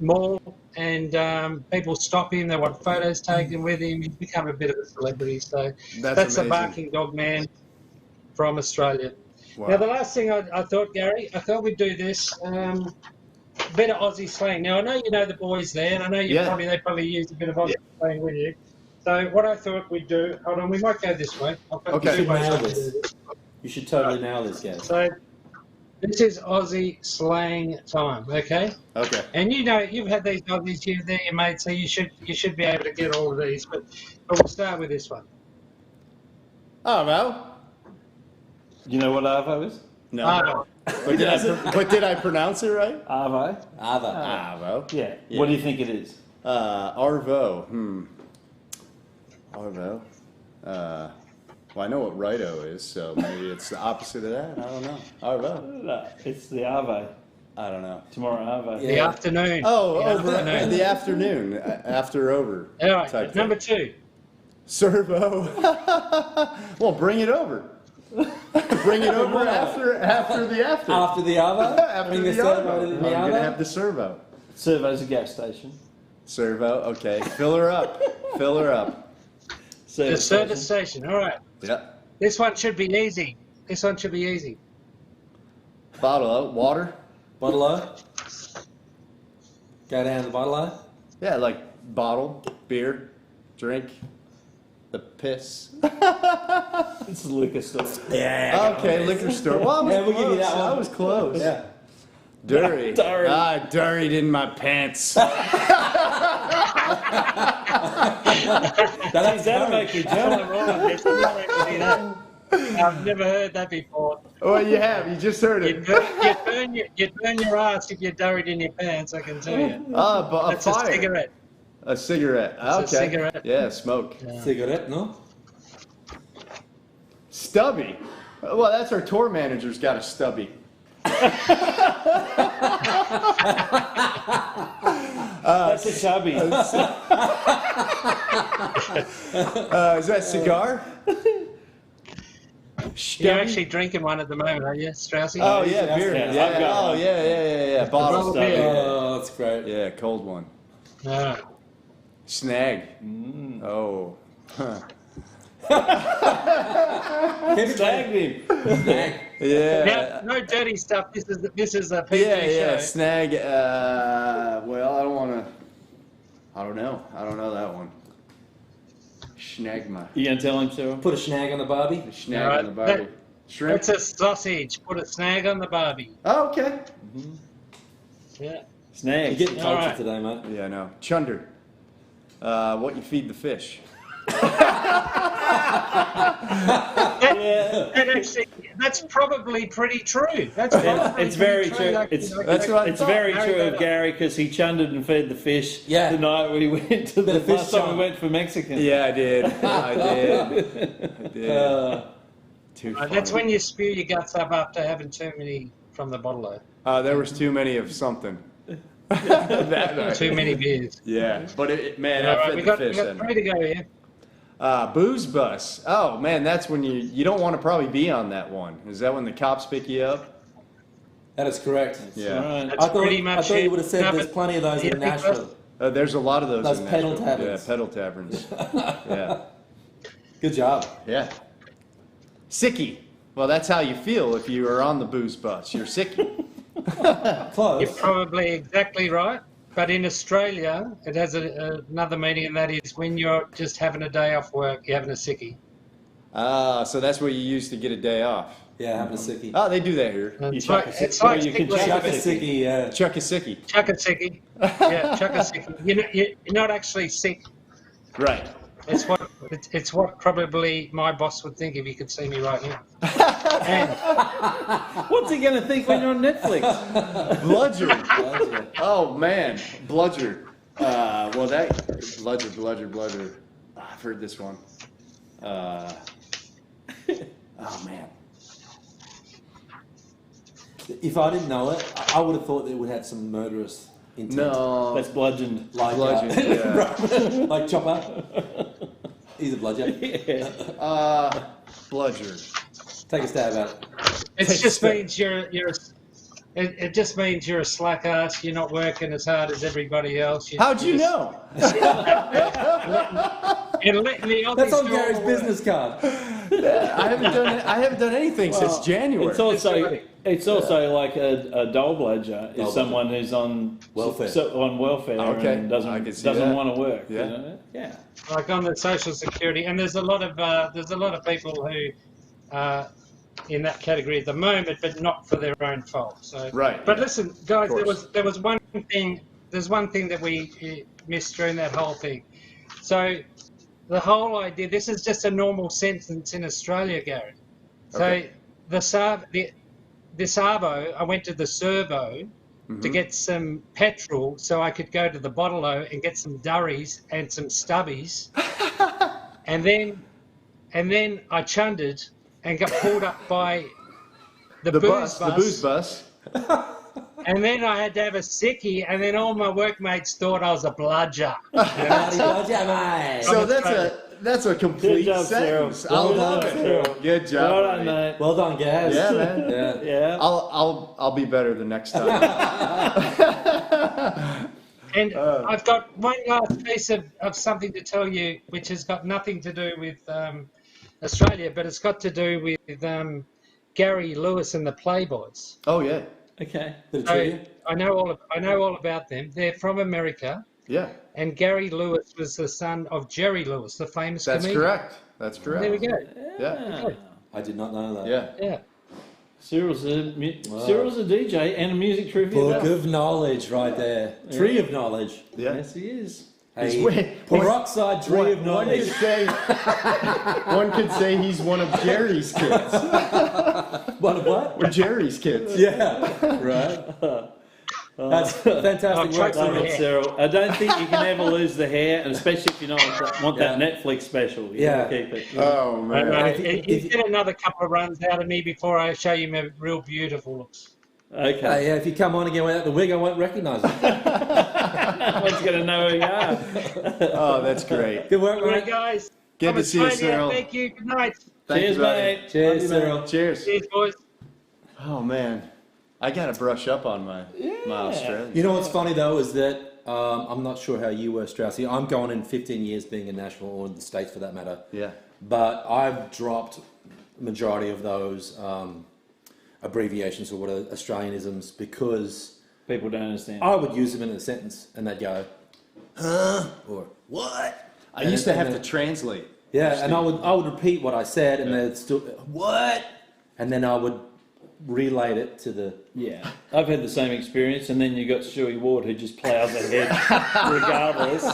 Speaker 4: mall, and people stop him. They want photos taken with him. He's become a bit of a celebrity. So that's the
Speaker 1: amazing.
Speaker 4: barking dog man from Australia.
Speaker 1: Wow.
Speaker 4: Now, the last thing I thought, Gary, I thought we'd do this. A bit of Aussie slang. Now, I know you know the boys there, and I know they probably use a bit of Aussie slang with you. So what I thought we'd do, hold on, we might go this way.
Speaker 1: Okay.
Speaker 3: You should nail this. You should totally nail this, guys.
Speaker 4: So this is Aussie slang time, okay?
Speaker 1: Okay.
Speaker 4: And you've had these Aussies here, they're your mates, so you should be able to get all of these. But we'll start with this one.
Speaker 1: Arvo.
Speaker 2: You know what Arvo is?
Speaker 1: No.
Speaker 4: Arvo.
Speaker 1: But did I pronounce it right?
Speaker 2: Arvo?
Speaker 1: Arvo.
Speaker 2: Yeah. What do you think it is?
Speaker 1: Arvo. Arvo. Well, I know what righto is, so maybe it's the opposite of that. I don't know. Arvo.
Speaker 2: No, it's the Arvo.
Speaker 1: I don't know.
Speaker 2: Tomorrow Arvo.
Speaker 4: The afternoon.
Speaker 1: Oh,
Speaker 4: The
Speaker 1: over
Speaker 4: afternoon.
Speaker 1: the afternoon, after over.
Speaker 4: All right,
Speaker 1: type
Speaker 4: number
Speaker 1: thing.
Speaker 4: 2.
Speaker 1: Servo. Well, bring it over. Bring it over after the after.
Speaker 3: After the other?
Speaker 1: After
Speaker 3: Bring
Speaker 1: the
Speaker 3: servo
Speaker 1: Arvo.
Speaker 3: to
Speaker 1: I'm
Speaker 3: the
Speaker 1: gonna
Speaker 3: other?
Speaker 1: have the servo.
Speaker 2: Servo's a gas station.
Speaker 1: Servo. Okay. Fill her up. Fill her up.
Speaker 4: The service station. All right.
Speaker 1: Yep.
Speaker 4: This one should be easy.
Speaker 1: Bottle of water.
Speaker 3: Bottle-o? Go down the bottle-o?
Speaker 1: Yeah, like bottle, beer, drink, the piss.
Speaker 2: It's a liquor store.
Speaker 3: Yeah.
Speaker 1: Okay, liquor store. Well,
Speaker 3: Yeah, we'll give you that one.
Speaker 1: I was close.
Speaker 3: Yeah.
Speaker 1: Dirty.
Speaker 2: Dirty.
Speaker 1: Dirtied in my pants.
Speaker 2: That'll make you jump.
Speaker 4: I've never heard that before.
Speaker 1: Well, you have. You just heard it.
Speaker 4: You'd burn your ass if you're dirty in your pants, I can tell you.
Speaker 1: But
Speaker 4: That's
Speaker 1: a fire.
Speaker 4: a cigarette.
Speaker 1: A cigarette. Okay.
Speaker 4: It's a cigarette.
Speaker 1: Yeah, smoke.
Speaker 3: Cigarette, no?
Speaker 1: Stubby. Well, that's our tour manager's got a stubby.
Speaker 2: That's a chubby.
Speaker 1: Is that cigar?
Speaker 4: You're actually drinking one at the moment, are you, Straussy?
Speaker 1: Oh yeah, beer.
Speaker 2: Yeah, I've
Speaker 1: Yeah.
Speaker 2: got
Speaker 1: Oh
Speaker 2: one.
Speaker 1: yeah. Bottle
Speaker 4: beer.
Speaker 1: stubby.
Speaker 3: Oh, that's great.
Speaker 1: Yeah, cold one.
Speaker 4: No.
Speaker 1: Snag. Oh.
Speaker 3: Keep it
Speaker 2: Snagged him.
Speaker 3: Snag.
Speaker 9: Yeah.
Speaker 4: Now, no dirty stuff. This is a PG show.
Speaker 1: Snag. Well, I don't want to. I don't know that one. Snagma.
Speaker 2: You gonna tell him, Cyril?
Speaker 3: Put a snag on the Barbie.
Speaker 1: Snag
Speaker 4: Alright,
Speaker 1: on the Barbie. Shrimp.
Speaker 4: That's a sausage. Put a snag on the Barbie.
Speaker 1: Oh, okay.
Speaker 4: Yeah.
Speaker 2: Snag.
Speaker 3: You're getting culture
Speaker 4: Alright.
Speaker 3: today, mate.
Speaker 1: Yeah, I know. Chunder. What you feed the fish?
Speaker 4: And actually, that's probably pretty true. That's probably
Speaker 2: It's very
Speaker 4: pretty
Speaker 2: true.
Speaker 4: I can-
Speaker 2: It's
Speaker 4: I can-
Speaker 1: That's what I
Speaker 2: It's
Speaker 1: thought.
Speaker 2: very
Speaker 4: Marry
Speaker 2: true
Speaker 4: that
Speaker 2: of
Speaker 4: up.
Speaker 2: Gary because he chundered and fed the fish
Speaker 3: Yeah.
Speaker 2: the night we went to the
Speaker 3: fish
Speaker 2: last time we
Speaker 3: chund.
Speaker 2: went for Mexican.
Speaker 1: Yeah, I did. I did. Too funny.
Speaker 4: That's when you spew your guts up after having too many from the bottle.
Speaker 1: There was too many of something. That night.
Speaker 4: Too many beers.
Speaker 1: Yeah, but man,
Speaker 4: All
Speaker 1: I
Speaker 4: right,
Speaker 1: fed
Speaker 4: we
Speaker 1: the
Speaker 4: got
Speaker 1: fish. that
Speaker 4: three to go here.
Speaker 1: night. Booze bus. Oh man, that's when you don't want to probably be on that one. Is that when the cops pick you up?
Speaker 3: That is correct.
Speaker 1: Yeah.
Speaker 2: Right.
Speaker 4: That's pretty
Speaker 3: I
Speaker 4: much
Speaker 3: thought
Speaker 4: it.
Speaker 3: you would have said
Speaker 4: No,
Speaker 3: there's
Speaker 4: but-
Speaker 3: plenty of those in
Speaker 4: Yeah,
Speaker 3: Nashville.
Speaker 1: There's a lot of those.
Speaker 3: Those
Speaker 1: in
Speaker 3: pedal
Speaker 1: Nashville.
Speaker 3: taverns.
Speaker 1: Yeah, pedal taverns. Yeah.
Speaker 3: Good job.
Speaker 1: Yeah. Sicky. Well, that's how you feel if you are on the booze bus. You're sicky.
Speaker 3: Close.
Speaker 4: You're probably exactly right. But in Australia, it has another meaning, and that is when you're just having a day off work, you're having a sickie.
Speaker 1: So that's what you use to get a day off.
Speaker 3: Yeah, having a sickie.
Speaker 1: Oh, they do that here.
Speaker 4: It's
Speaker 2: chuck
Speaker 4: like,
Speaker 2: a
Speaker 4: it's
Speaker 2: sickie,
Speaker 4: like
Speaker 2: or you can
Speaker 4: stick
Speaker 2: chuck
Speaker 3: Chuck a
Speaker 4: with
Speaker 3: sickie, yeah.
Speaker 1: Chuck a sicky.
Speaker 4: Chuck a sickie. Yeah, chuck a sickie. You're not actually sick.
Speaker 1: Right.
Speaker 4: It's what probably my boss would think if he could see me right now. And
Speaker 2: What's he gonna think when you're on Netflix?
Speaker 1: Bludger. Oh man, bludger. Well, that bludger. I've heard this one. Oh man.
Speaker 3: If I didn't know it, I would have thought that it would have some murderous intent.
Speaker 1: No.
Speaker 2: That's bludgeoned.
Speaker 3: Like,
Speaker 1: Bludgeon. Yeah.
Speaker 3: like Chopper. He's a bludger.
Speaker 1: Bludger.
Speaker 3: Take a stab at it.
Speaker 4: it just means it just means you're a slack ass. You're not working as hard as everybody else.
Speaker 1: How'd you know?
Speaker 4: You're letting the Aussies
Speaker 3: That's on
Speaker 4: do all
Speaker 3: Gary's
Speaker 4: the work.
Speaker 3: business card.
Speaker 1: I haven't done anything since January.
Speaker 2: It's also like a dole bludger is someone who's on
Speaker 3: Welfare.
Speaker 2: on welfare
Speaker 1: Okay,
Speaker 2: and
Speaker 1: I
Speaker 2: doesn't
Speaker 1: can see that.
Speaker 2: want to work.
Speaker 1: Yeah.
Speaker 2: You know? Yeah.
Speaker 4: Like on the social security, and there's a lot of people who are in that category at the moment, but not for their own fault. So
Speaker 1: Right.
Speaker 4: But listen, guys,
Speaker 1: Of course.
Speaker 4: there was one thing. There's one thing that we missed during that whole thing. So the whole idea. This is just a normal sentence in Australia, Gary. So
Speaker 1: Okay.
Speaker 4: the Savo, I went to the servo to get some petrol so I could go to the bottle-o and get some durries and some stubbies. and then I chundered and got pulled up by the booze bus.
Speaker 1: The booze bus.
Speaker 4: And then I had to have a sickie, and then all my workmates thought I was a bludger.
Speaker 3: Bloody bludger, mate.
Speaker 1: So that's a complete
Speaker 2: Good job,
Speaker 1: sentence.
Speaker 2: Cyril.
Speaker 1: I
Speaker 3: Well
Speaker 1: love
Speaker 3: done,
Speaker 1: it.
Speaker 2: Cyril.
Speaker 1: Good job.
Speaker 2: Well done,
Speaker 1: buddy.
Speaker 2: mate.
Speaker 3: Well done, Gaz.
Speaker 1: Yeah, man.
Speaker 3: Yeah.
Speaker 2: Yeah.
Speaker 1: I'll be better the next time.
Speaker 4: And I've got one last piece of something to tell you, which has got nothing to do with Australia, but it's got to do with Gary Lewis and the Playboys.
Speaker 1: Oh yeah.
Speaker 2: Okay.
Speaker 3: Bit of
Speaker 4: So
Speaker 3: trivia.
Speaker 4: I know all about them. They're from America,
Speaker 1: Yeah.
Speaker 4: and Gary Lewis was the son of Jerry Lewis, the famous
Speaker 1: That's
Speaker 4: comedian.
Speaker 1: correct. That's correct.
Speaker 4: There we go.
Speaker 1: Yeah.
Speaker 3: I did not know that.
Speaker 1: Yeah.
Speaker 4: Yeah.
Speaker 2: Cyril's a DJ and a music trivia.
Speaker 3: Book
Speaker 2: guy.
Speaker 3: of knowledge right there. Tree of knowledge.
Speaker 1: Yeah.
Speaker 2: Yes, he is.
Speaker 3: A peroxide tree of
Speaker 1: One
Speaker 3: knowledge.
Speaker 1: could say he's one of Jerry's kids.
Speaker 3: What?
Speaker 1: We're Jerry's kids.
Speaker 3: Yeah. Right. That's fantastic work,
Speaker 2: Love
Speaker 3: Cyril.
Speaker 2: it, Cyril. I don't think you can ever lose the hair, and especially if you want that Netflix special. You
Speaker 3: Yeah.
Speaker 2: gotta keep it.
Speaker 1: Oh man.
Speaker 4: You get another couple of runs out of me before I show you my real beautiful looks.
Speaker 2: Okay.
Speaker 3: Yeah, if you come on again without the wig, I won't recognise it.
Speaker 2: Everyone's gonna know who you are.
Speaker 1: Oh, that's great.
Speaker 3: Good work,
Speaker 4: All right,
Speaker 3: mate.
Speaker 4: guys.
Speaker 1: Good
Speaker 4: I'm
Speaker 1: to see you,
Speaker 4: Australia.
Speaker 1: Cyril.
Speaker 4: Thank you. Good night.
Speaker 1: Thank
Speaker 2: Cheers,
Speaker 1: you, buddy.
Speaker 2: mate.
Speaker 3: Cheers,
Speaker 2: Love you,
Speaker 3: Cyril.
Speaker 2: mate.
Speaker 1: Cheers.
Speaker 4: Cheers, boys.
Speaker 1: Oh man, I gotta brush up on my Australian.
Speaker 3: You know what's funny though is that I'm not sure how you were, Straussy. I'm going in 15 years being in Nashville or in the States for that matter.
Speaker 1: Yeah.
Speaker 3: But I've dropped the majority of those abbreviations or what are Australianisms because
Speaker 2: People don't understand.
Speaker 3: I would use them in a sentence and they'd go, huh? Or what?
Speaker 1: I used to have to translate.
Speaker 3: Yeah, and I would repeat what I said and they'd still, what? And then I would relate it to the...
Speaker 2: Yeah, I've had the same experience, and then you got Stewie Ward who just ploughs ahead regardless,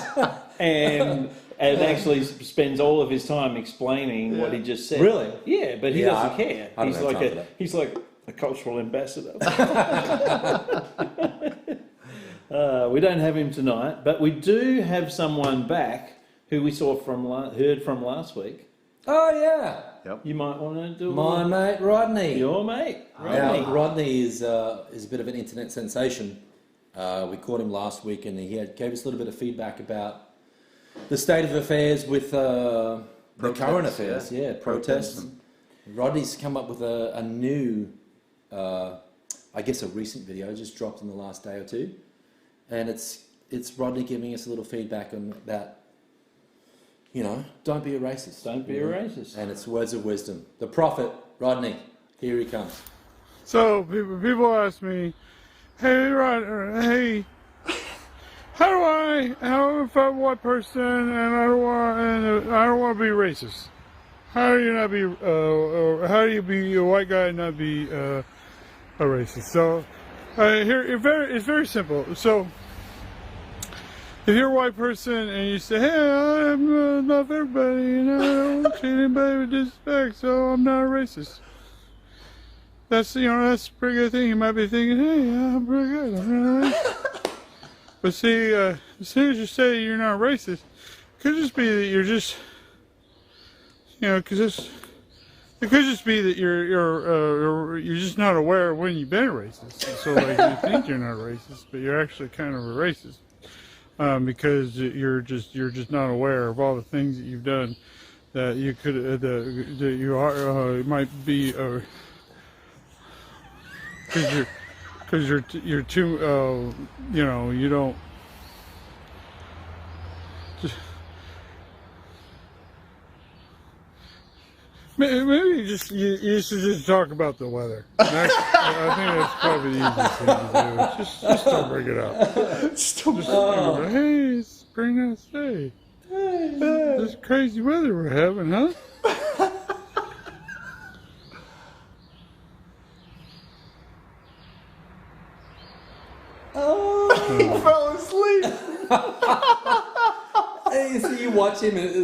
Speaker 2: and actually spends all of his time explaining what he just said.
Speaker 3: Really?
Speaker 2: Yeah, but he doesn't care.
Speaker 3: I don't have time for that.
Speaker 2: He's like a cultural ambassador. We don't have him tonight, but we do have someone back who we heard from last week.
Speaker 3: Oh, yeah.
Speaker 1: Yep.
Speaker 2: You might want to do
Speaker 3: My mate Rodney.
Speaker 2: Your mate,
Speaker 3: Rodney. Now, Rodney is a bit of an internet sensation. We caught him last week and he gave us a little bit of feedback about the state of affairs with the current affairs. Yeah, protests. Rodney's come up with a new, I guess a recent video, just dropped in the last day or two. And it's Rodney giving us a little feedback on that. You know, don't be a racist.
Speaker 2: Don't be a racist.
Speaker 3: And it's words of wisdom. The prophet, Rodney, here he comes.
Speaker 9: So people ask me, hey, Rod, hey, how if I'm a white person and I don't want to be racist? How do you not be? How do you be a white guy and not be a racist? So it's very simple. So. If you're a white person and you say, hey, I love everybody and I don't treat anybody with disrespect, so I'm not a racist. That's a pretty good thing. You might be thinking, hey, I'm pretty good. I'm not racist. But see, as soon as you say you're not racist, it could just be that you're just, it could just be that you're just not aware of when you've been a racist. So like you think you're not racist, but you're actually kind of a racist. Because you're just not aware of all the things that you've done that you could that you are might be because you're too you don't just, maybe you should just talk about the weather. I think that's probably the easiest thing to do. Just don't bring it up. Just think about, hey, it's a pretty nice day. This crazy weather we're having, huh?
Speaker 1: He fell asleep.
Speaker 3: Hey, so you watch him and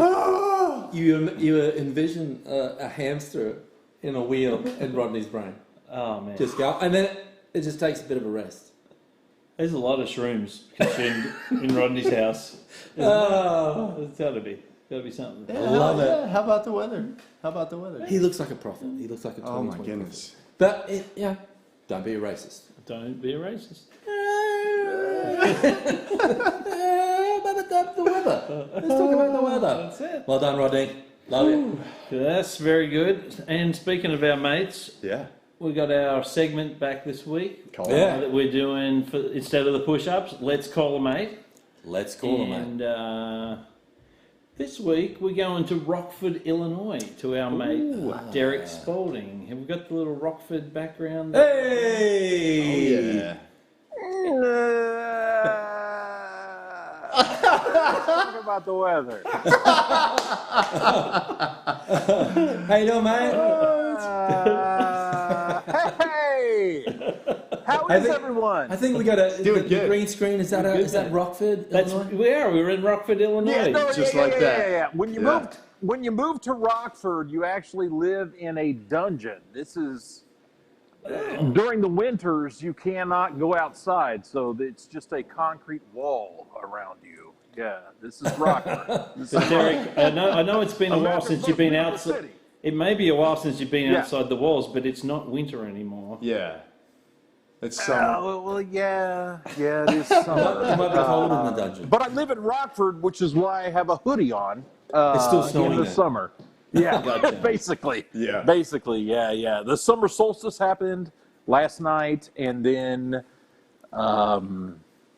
Speaker 3: you envision a hamster in a wheel in Rodney's brain.
Speaker 2: Oh, man.
Speaker 3: Just go, and then it just takes a bit of a rest.
Speaker 2: There's a lot of shrooms consumed in Rodney's house. There's got to be something.
Speaker 3: I love it.
Speaker 1: How about the weather?
Speaker 3: He looks like a prophet. He looks like a
Speaker 1: Oh my
Speaker 3: 2020
Speaker 1: goodness.
Speaker 3: prophet. But, don't be a racist.
Speaker 2: Don't be a racist.
Speaker 3: About the weather. Let's talk about the weather.
Speaker 2: That's it.
Speaker 3: Well done, Rodney. Love you.
Speaker 2: That's very good. And speaking of our mates,
Speaker 1: Yeah.
Speaker 2: we got our segment back this week.
Speaker 3: Yeah.
Speaker 2: That we're doing instead of the push-ups. Let's call a mate.
Speaker 3: Let's call him, mate.
Speaker 2: And this week we're going to Rockford, Illinois, to our mate Derek Spalding. Have we got the little Rockford background there?
Speaker 3: Hey!
Speaker 1: Yeah.
Speaker 10: Talk about the weather.
Speaker 3: How you doing, mate?
Speaker 10: Hey! How is everyone?
Speaker 3: I think we got the green screen. Is that Rockford, Illinois?
Speaker 2: We're in Rockford, Illinois.
Speaker 10: Yeah. When you move to Rockford, you actually live in a dungeon. This is during the winters, you cannot go outside, so it's just a concrete wall around you. Yeah, this is Rockford.
Speaker 2: But Derek, I know it's been a while since you've been outside. It may be a while since you've been outside the walls, but it's not winter anymore.
Speaker 1: Yeah. It's summer.
Speaker 10: Yeah, it is summer.
Speaker 3: You might be cold in the dungeon.
Speaker 10: But I live in Rockford, which is why I have a hoodie on.
Speaker 3: It's still snowing
Speaker 10: in the
Speaker 3: there.
Speaker 10: summer. Yeah,
Speaker 2: Gotcha.
Speaker 10: basically.
Speaker 1: Yeah.
Speaker 10: Basically, yeah. The summer solstice happened last night, and then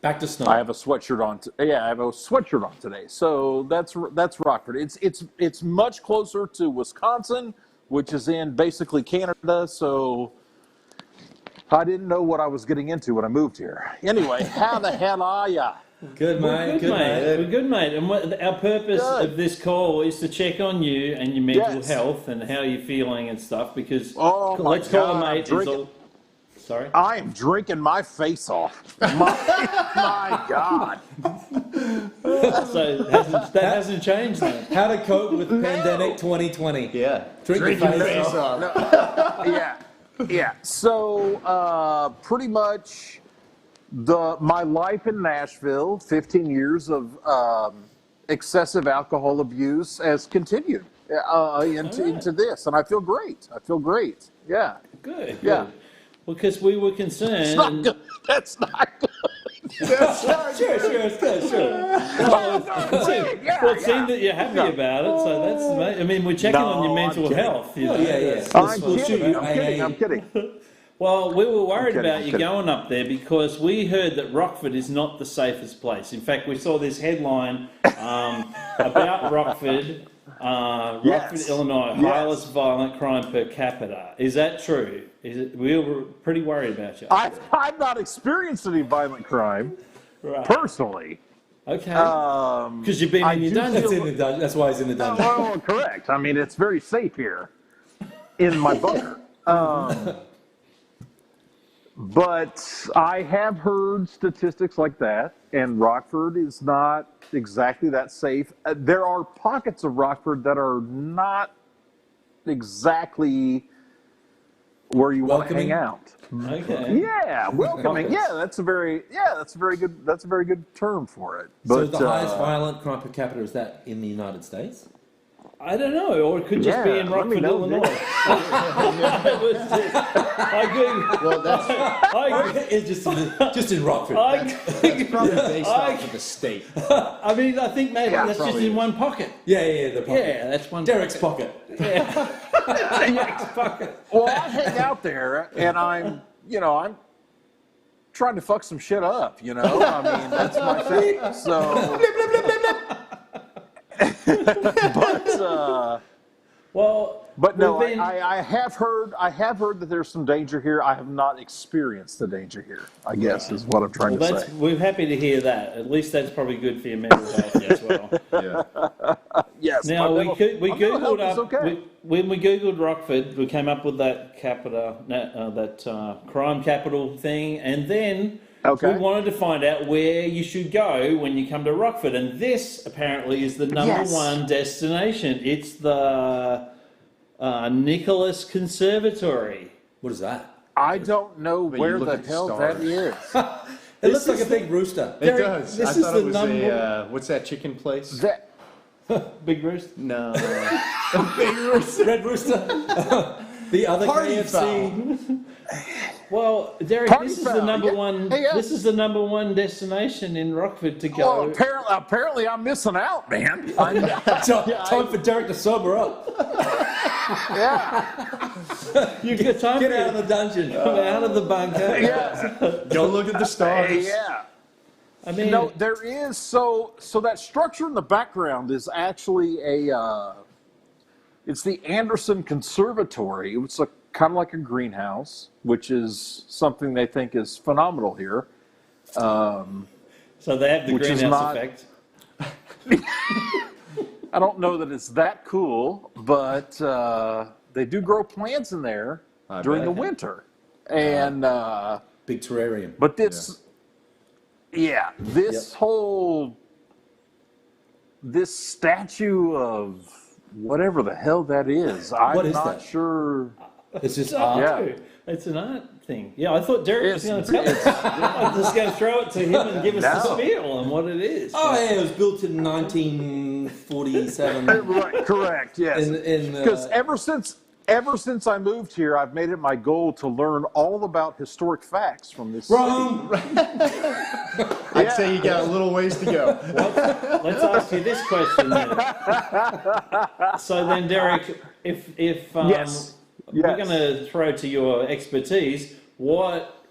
Speaker 3: Back to snow.
Speaker 10: I have a sweatshirt on. I have a sweatshirt on today. So that's Rockford. It's much closer to Wisconsin, which is in basically Canada. So I didn't know what I was getting into when I moved here. Anyway, how the hell are ya?
Speaker 3: Good, mate.
Speaker 2: Good, mate. We're good, mate. And our purpose of this call is to check on you and your mental health and how you're feeling and stuff. Because let's call a mate. Sorry,
Speaker 10: I am drinking my face off. My God.
Speaker 2: So that hasn't changed, then.
Speaker 3: How to cope with pandemic 2020?
Speaker 1: Yeah,
Speaker 3: Drink your face off.
Speaker 10: Yeah. So pretty much my life in Nashville, 15 years of excessive alcohol abuse has continued into this, and I feel great. Yeah.
Speaker 2: Good.
Speaker 10: Yeah.
Speaker 2: Well, because we were concerned.
Speaker 10: It's not good. That's not good.
Speaker 3: Sure, it's good, sure.
Speaker 2: Well, it seemed that you're happy about it, so that's amazing. I mean, we're checking on your mental health. You know?
Speaker 3: Yeah.
Speaker 10: I'm kidding.
Speaker 2: Well, we were worried about you going up there because we heard that Rockford is not the safest place. In fact, we saw this headline about Rockford, Illinois, highest violent crime per capita. Is that true? We were pretty worried about you.
Speaker 10: I've not experienced any violent crime personally.
Speaker 2: Okay. Because you've been in your dungeon.
Speaker 3: That's why he's in the dungeon.
Speaker 10: Well, correct. I mean, it's very safe here in my bunker. But I have heard statistics like that, and Rockford is not exactly that safe. There are pockets of Rockford that are not exactly where you want to hang out.
Speaker 2: Okay.
Speaker 10: Yeah, welcoming. Yeah, that's a very good term for it.
Speaker 3: But, so the highest violent crime per capita, is that in the United States?
Speaker 2: I don't know, or it could just be in Rockford, Illinois.
Speaker 3: It's just in Rockford.
Speaker 1: It's probably based off of the state.
Speaker 2: I mean, I think maybe that's just in one pocket.
Speaker 3: Yeah, the pocket.
Speaker 2: Yeah, that's one.
Speaker 3: Derek's pocket.
Speaker 2: Yeah. Derek's pocket.
Speaker 10: Well, I hang out there, and I'm trying to fuck some shit up. I mean, that's my thing. So. But no, I have heard that there's some danger here. I have not experienced the danger here, I guess, is what I'm trying to say.
Speaker 2: We're happy to hear that. At least that's probably good for your mental health as well.
Speaker 10: Yeah. Yes.
Speaker 2: Now, we Googled up, when we Googled Rockford, we came up with that crime capital thing, and then we wanted to find out where you should go when you come to Rockford, and this apparently is the number one destination. It's the Nicholas Conservatory.
Speaker 3: What is that?
Speaker 10: I don't know where the hell that is.
Speaker 3: It looks like a big rooster.
Speaker 1: It does. I thought it was what's that chicken place?
Speaker 2: Big Rooster?
Speaker 1: No.
Speaker 3: Big Rooster. Red Rooster. The other KFC.
Speaker 2: Well, Derek, this is the number one. This is the number one destination in Rockford to go.
Speaker 10: Well, apparently, I'm missing out, man.
Speaker 3: Time for Derek to sober up.
Speaker 2: You get time.
Speaker 3: Get out of the dungeon.
Speaker 2: Come out of the bunker.
Speaker 1: Go look at the stars.
Speaker 2: I mean,
Speaker 10: there is so that structure in the background is actually it's the Anderson Conservatory. It's kind of like a greenhouse, which is something they think is phenomenal here.
Speaker 2: So they have the greenhouse effect.
Speaker 10: I don't know that it's that cool, but they do grow plants in there during the winter, and
Speaker 3: big terrarium.
Speaker 10: But this. Yeah, this statue of whatever the hell that is, I'm not sure.
Speaker 3: It's just
Speaker 2: it's an art thing. Yeah, I thought Derek was going to tell us. I was just going to throw it to him and give us the spiel on what it is.
Speaker 3: Oh yeah, it was built in 1947.
Speaker 10: Right, correct. Yes, because Ever since I moved here, I've made it my goal to learn all about historic facts from this city.
Speaker 1: I'd say you got a little ways to go.
Speaker 2: Let's ask you this question then. So then, Derek, if we're going to throw to your expertise,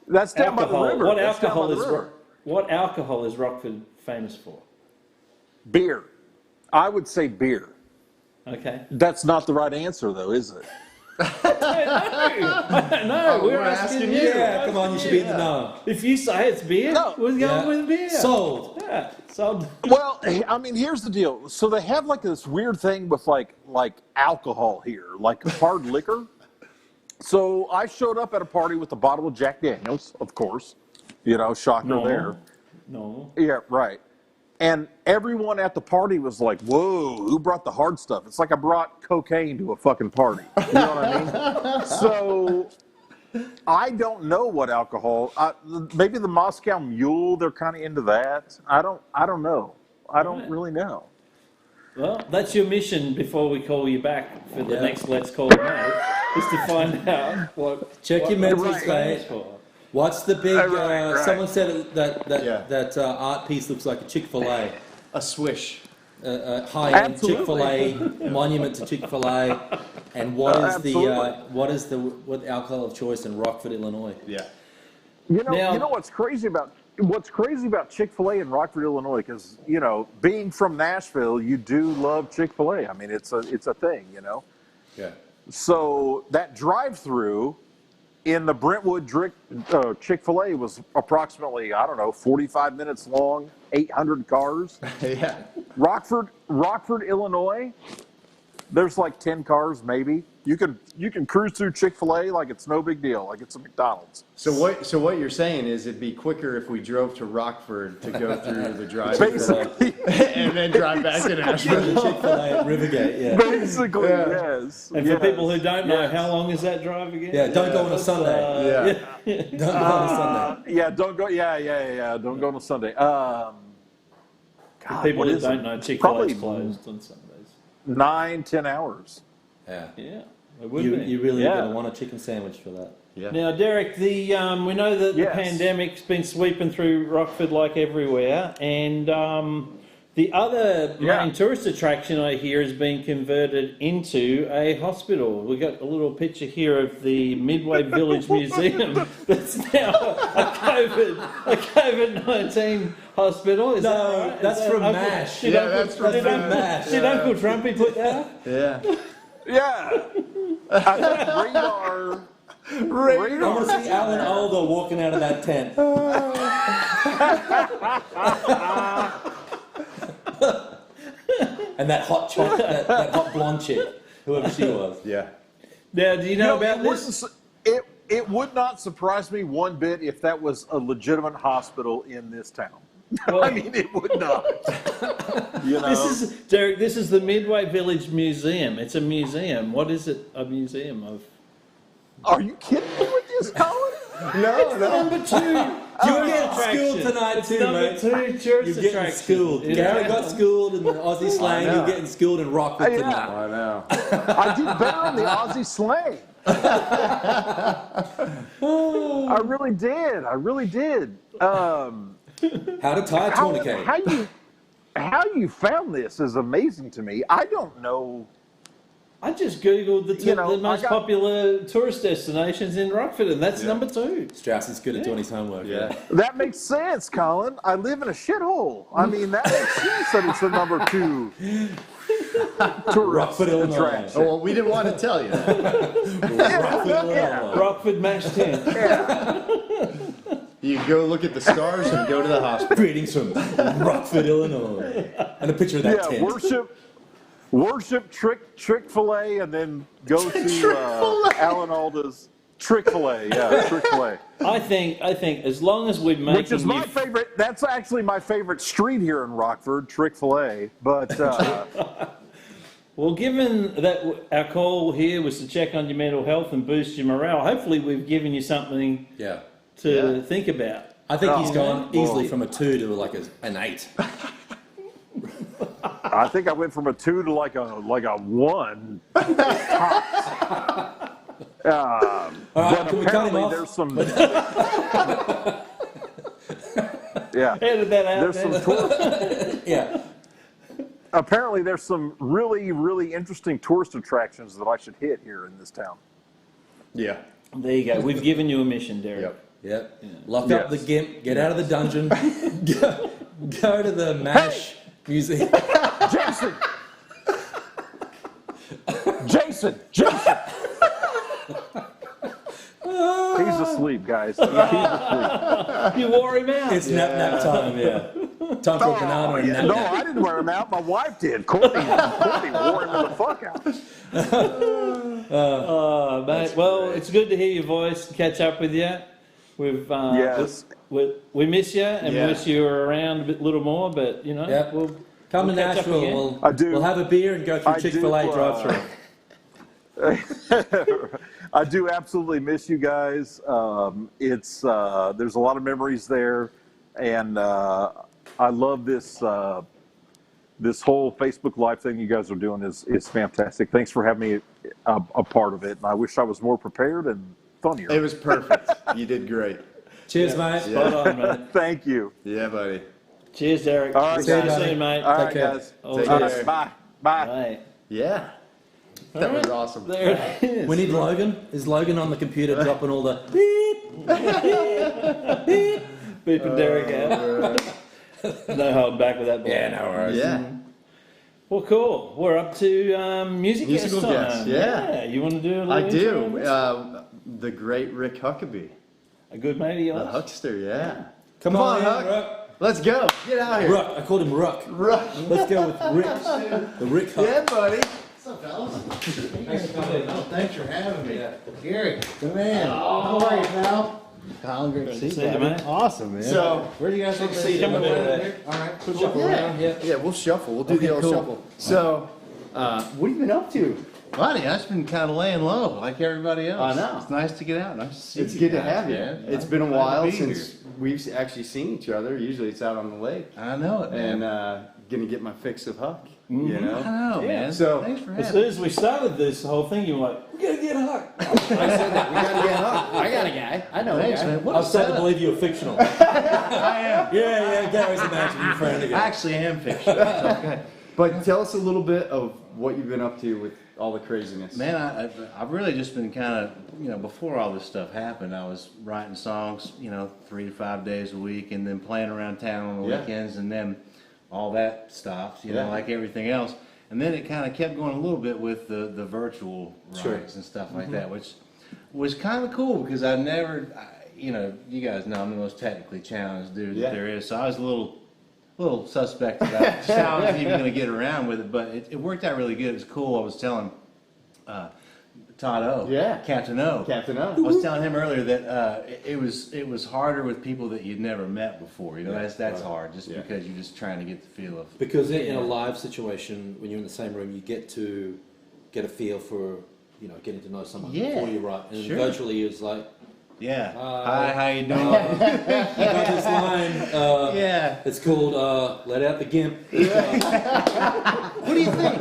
Speaker 10: that's down by the river.
Speaker 2: What alcohol is Rockford famous for?
Speaker 10: Beer. I would say beer.
Speaker 2: Okay.
Speaker 10: That's not the right answer, though, is it?
Speaker 2: I don't know. We're asking you.
Speaker 3: Yeah, come on, you should be in the know.
Speaker 2: If you say it's beer, we're going with beer.
Speaker 3: Sold.
Speaker 2: Yeah, sold.
Speaker 10: Well, I mean, here's the deal. So they have like this weird thing with like alcohol here, like hard liquor. So I showed up at a party with a bottle of Jack Daniels, of course. You know, shocker there.
Speaker 2: No.
Speaker 10: Yeah, right. And everyone at the party was like, whoa, who brought the hard stuff? It's like I brought cocaine to a fucking party. You know what I mean? So I don't know what alcohol. Maybe the Moscow Mule, they're kind of into that. I don't know. I don't really know.
Speaker 2: Well, that's your mission before we call you back for the next Let's Call It Mate, is to find out what.
Speaker 3: Check your mental
Speaker 2: what
Speaker 3: state.
Speaker 2: for.
Speaker 3: What's the big?
Speaker 10: Right.
Speaker 3: Someone said that art piece looks like a Chick-fil-A.
Speaker 1: A swish.
Speaker 3: A high-end
Speaker 10: Absolutely.
Speaker 3: Chick-fil-A monument to Chick-fil-A. And what is
Speaker 10: Absolutely.
Speaker 3: what alcohol of choice in Rockford, Illinois?
Speaker 1: Yeah.
Speaker 10: You know what's crazy about Chick-fil-A in Rockford, Illinois, because being from Nashville, you do love Chick-fil-A. I mean, it's a thing,
Speaker 3: Yeah.
Speaker 10: So that drive-through in the Brentwood Chick-fil-A was approximately 45 minutes long, 800 cars.
Speaker 1: Yeah.
Speaker 10: Rockford, Illinois, there's like 10 cars maybe. You can cruise through Chick-fil-A like it's no big deal, like it's a McDonald's.
Speaker 1: So what you're saying is it'd be quicker if we drove to Rockford to go through the drive
Speaker 10: Basically,
Speaker 1: and then drive back to Nashville.
Speaker 3: Chick-fil-A at Rivergate, yeah.
Speaker 10: basically, yes.
Speaker 2: And for people who don't know, how long is that drive again?
Speaker 3: Yeah, don't go on a Sunday. Don't go on a Sunday.
Speaker 10: Yeah, don't go. Yeah. Don't go on a Sunday.
Speaker 2: For people
Speaker 10: what
Speaker 2: who
Speaker 10: is
Speaker 2: don't
Speaker 10: it?
Speaker 2: know, Chick-fil-A's
Speaker 10: Probably
Speaker 2: closed on Sundays.
Speaker 10: 9-10 hours.
Speaker 3: Yeah.
Speaker 2: Yeah, it would be.
Speaker 3: You really
Speaker 10: Yeah.
Speaker 3: going to want a chicken sandwich for that.
Speaker 1: Yeah.
Speaker 2: Now, Derek, we know that the
Speaker 10: Yes.
Speaker 2: pandemic's been sweeping through Rockford like everywhere, and the other main tourist attraction I hear has been converted into a hospital. We got a little picture here of the Midway Village Museum that's now a COVID-19 hospital. Is that right?
Speaker 3: that's
Speaker 2: Is that
Speaker 3: from
Speaker 2: Uncle-
Speaker 3: MASH.
Speaker 2: Did
Speaker 1: Yeah,
Speaker 2: Uncle-
Speaker 1: that's from
Speaker 2: did Uncle-
Speaker 3: MASH.
Speaker 2: Did Uncle Trumpy put that up?
Speaker 1: Yeah.
Speaker 10: Yeah. I think radar.
Speaker 3: I want to see Alan Alda walking out of that tent. And that hot that hot blonde chick, whoever she was.
Speaker 1: Yeah.
Speaker 2: Now, do you know about this?
Speaker 10: It would not surprise me one bit if that was a legitimate hospital in this town.
Speaker 2: Well,
Speaker 10: I mean, it would not.
Speaker 2: Derek, this is the Midway Village Museum. It's a museum. What is it a museum of?
Speaker 10: Are you kidding me with this, Colin?
Speaker 1: No.
Speaker 2: Number two.
Speaker 3: You're getting schooled tonight too,
Speaker 2: Number
Speaker 3: mate.
Speaker 2: two tourist
Speaker 3: You're getting
Speaker 2: attraction.
Speaker 3: schooled. Gary got schooled in the Aussie slang.
Speaker 1: know.
Speaker 3: You're getting schooled in Rockford
Speaker 10: Yeah.
Speaker 3: tonight.
Speaker 1: I know.
Speaker 10: I did better on the Aussie slang. I really did.
Speaker 3: How to tie a tourniquet.
Speaker 10: How you found this is amazing to me. I don't know.
Speaker 2: I just googled the most popular tourist destinations in Rockford, and that's number two.
Speaker 3: Strauss is good at doing his homework.
Speaker 1: Yeah.
Speaker 10: That makes sense, Colin. I live in a shithole. I mean, that makes sense that it's the number 2 tourist
Speaker 3: Rockford, Illinois.
Speaker 10: attraction.
Speaker 1: Oh, well, we didn't want to tell you that.
Speaker 3: Rockford, Illinois.
Speaker 2: Rockford Mash Tent.
Speaker 1: You go look at the stars and go to the hospital.
Speaker 3: Greetings from Rockford, Illinois. And a picture of that tent.
Speaker 10: Worship Chick-fil-A, and then go to Alan Alda's Chick-fil-A. Yeah, Chick-fil-A.
Speaker 2: I think as long as we're making
Speaker 10: Which is my favorite. That's actually my favorite street here in Rockford, Chick-fil-A. But
Speaker 2: well, given that our call here was to check on your mental health and boost your morale, hopefully we've given you something to think about.
Speaker 3: I think he's gone easily from a 2 to like an 8.
Speaker 10: I think I went from a 2 to like a 1.
Speaker 3: All right,
Speaker 10: But
Speaker 3: can we cut him
Speaker 10: apparently
Speaker 3: off?
Speaker 10: there's some.
Speaker 2: Edit that out.
Speaker 10: There's some
Speaker 3: Yeah.
Speaker 10: apparently there's some really, really interesting tourist attractions that I should hit here in this town.
Speaker 1: Yeah.
Speaker 2: There you go. We've given you a mission, Derek.
Speaker 1: Yep.
Speaker 3: Yep. Lock up the gimp, get out of the dungeon, go to the MASH museum.
Speaker 10: Jason! He's asleep, guys. He's asleep.
Speaker 2: You wore him out.
Speaker 3: It's nap time, yeah. Time for a banana and nap.
Speaker 10: No, I didn't wear him out. My wife did. Courtney wore him the fuck out.
Speaker 2: Oh, mate. Well, it's good to hear your voice and catch up with you. We've
Speaker 10: Yes.
Speaker 2: we miss you and
Speaker 1: Yeah.
Speaker 2: wish you were around a bit little more, but you know,
Speaker 3: Yep.
Speaker 2: we'll
Speaker 3: Come
Speaker 2: we'll
Speaker 3: to
Speaker 2: catch up
Speaker 3: Nashville.
Speaker 2: again.
Speaker 10: I do.
Speaker 3: We'll have a beer and go through
Speaker 10: I
Speaker 3: Chick-fil-A
Speaker 10: do,
Speaker 3: drive-through.
Speaker 10: I do absolutely miss you guys. There's a lot of memories there, and I love this this whole Facebook Live thing you guys are doing is fantastic. Thanks for having me a part of it, and I wish I was more prepared and funnier.
Speaker 1: It was perfect. You did great.
Speaker 3: Cheers, mate.
Speaker 2: Spot on, mate.
Speaker 10: Thank you.
Speaker 1: Yeah, buddy.
Speaker 2: Cheers, Derek.
Speaker 10: All right,
Speaker 2: See you
Speaker 3: guys.
Speaker 2: soon, mate.
Speaker 10: All right,
Speaker 3: Take care.
Speaker 10: guys.
Speaker 2: All
Speaker 1: Take
Speaker 2: the
Speaker 1: care.
Speaker 2: best.
Speaker 10: Bye. Bye.
Speaker 2: Bye.
Speaker 1: Yeah. That was awesome.
Speaker 2: There it is.
Speaker 3: We need Logan. Is Logan on the computer dropping all the beep, beep, beep?
Speaker 2: Beeping Derek out. No holding back with that boy.
Speaker 3: Yeah, no worries.
Speaker 1: Yeah.
Speaker 2: Well, cool. We're up to musical
Speaker 1: Musical
Speaker 2: guest
Speaker 1: guests,
Speaker 2: time.
Speaker 1: yeah.
Speaker 2: You want to do a little
Speaker 1: I
Speaker 2: intro on
Speaker 1: do.
Speaker 2: this?
Speaker 1: The great Rick Huckabee.
Speaker 2: A good mate of
Speaker 1: The
Speaker 2: yours?
Speaker 1: Huckster, yeah.
Speaker 3: Come on,
Speaker 1: Huck.
Speaker 3: Ruck.
Speaker 1: Let's go. Get out here.
Speaker 3: Ruck. I called him Ruck.
Speaker 1: Ruck.
Speaker 3: Let's go with Rick. The Rick Huck.
Speaker 1: Yeah, buddy.
Speaker 11: What's up, fellas? Thanks for having me. Gary, good man. How are you, pal? Colin, great to see you,
Speaker 2: mate.
Speaker 11: Awesome, man.
Speaker 1: So,
Speaker 11: where do you guys want to see?
Speaker 2: Come a bit
Speaker 11: All
Speaker 2: there.
Speaker 11: right,
Speaker 2: Put shuffle around. Yeah.
Speaker 1: yeah, we'll shuffle. We'll do
Speaker 11: Okay,
Speaker 1: the old
Speaker 11: cool.
Speaker 1: shuffle. So, what have you been up to?
Speaker 11: Buddy, I've just been kind of laying low, like everybody else.
Speaker 1: I know.
Speaker 11: It's nice to get out. Nice to see
Speaker 1: It's
Speaker 11: you
Speaker 1: good to
Speaker 11: guys,
Speaker 1: have you.
Speaker 11: man.
Speaker 1: It's been a
Speaker 11: Glad to
Speaker 1: while
Speaker 11: be
Speaker 1: since
Speaker 11: here.
Speaker 1: we've actually seen each other. Usually it's out on the lake.
Speaker 11: I know it, man.
Speaker 1: And gonna get my fix of Huck, you know?
Speaker 11: I know,
Speaker 2: Yeah,
Speaker 11: man.
Speaker 1: so,
Speaker 11: Thanks for
Speaker 2: As
Speaker 11: having
Speaker 2: soon
Speaker 11: me.
Speaker 2: as we started this whole thing, you were like, we gotta get Huck.
Speaker 1: I said that. We gotta get Huck. I got a guy. I know
Speaker 11: Thanks,
Speaker 1: a guy.
Speaker 11: man. What
Speaker 3: I'm
Speaker 11: a
Speaker 3: starting to
Speaker 11: setup.
Speaker 3: believe you're fictional.
Speaker 11: I am.
Speaker 3: Yeah, Gary's imagining your friend
Speaker 11: I
Speaker 3: again.
Speaker 11: actually am fictional. It's okay.
Speaker 1: But tell us a little bit of what you've been up to with all the craziness.
Speaker 11: Man, I've really just been kind of, before all this stuff happened, I was writing songs, 3 to 5 days a week, and then playing around town on the
Speaker 1: Yeah.
Speaker 11: weekends, and then all that stopped,
Speaker 1: Yeah.
Speaker 11: like everything else. And then it kind of kept going a little bit with the virtual
Speaker 3: Sure.
Speaker 11: rides and stuff like that, which was kind of cool because I never, you guys know I'm the most technically challenged dude
Speaker 1: Yeah.
Speaker 11: that there is, so I was a little suspect about how I was even going to get around with it, but it worked out really good. It was cool. I was telling Todd O,
Speaker 1: Yeah.
Speaker 11: Captain O.
Speaker 1: Captain O.
Speaker 11: I was telling him earlier that it was harder with people that you'd never met before. That's hard just
Speaker 1: Yeah.
Speaker 11: because you're just trying to get the feel of.
Speaker 3: Because in a live situation, when you're in the same room, you get to get a feel for, getting to know someone
Speaker 11: Yeah,
Speaker 3: before you write. And
Speaker 11: sure.
Speaker 3: virtually, it's like,
Speaker 11: Yeah.
Speaker 3: Hi.
Speaker 11: Hi, how you doing?
Speaker 3: you got this line.
Speaker 11: Yeah.
Speaker 3: It's called "Let Out the Gimp."
Speaker 11: What do you think?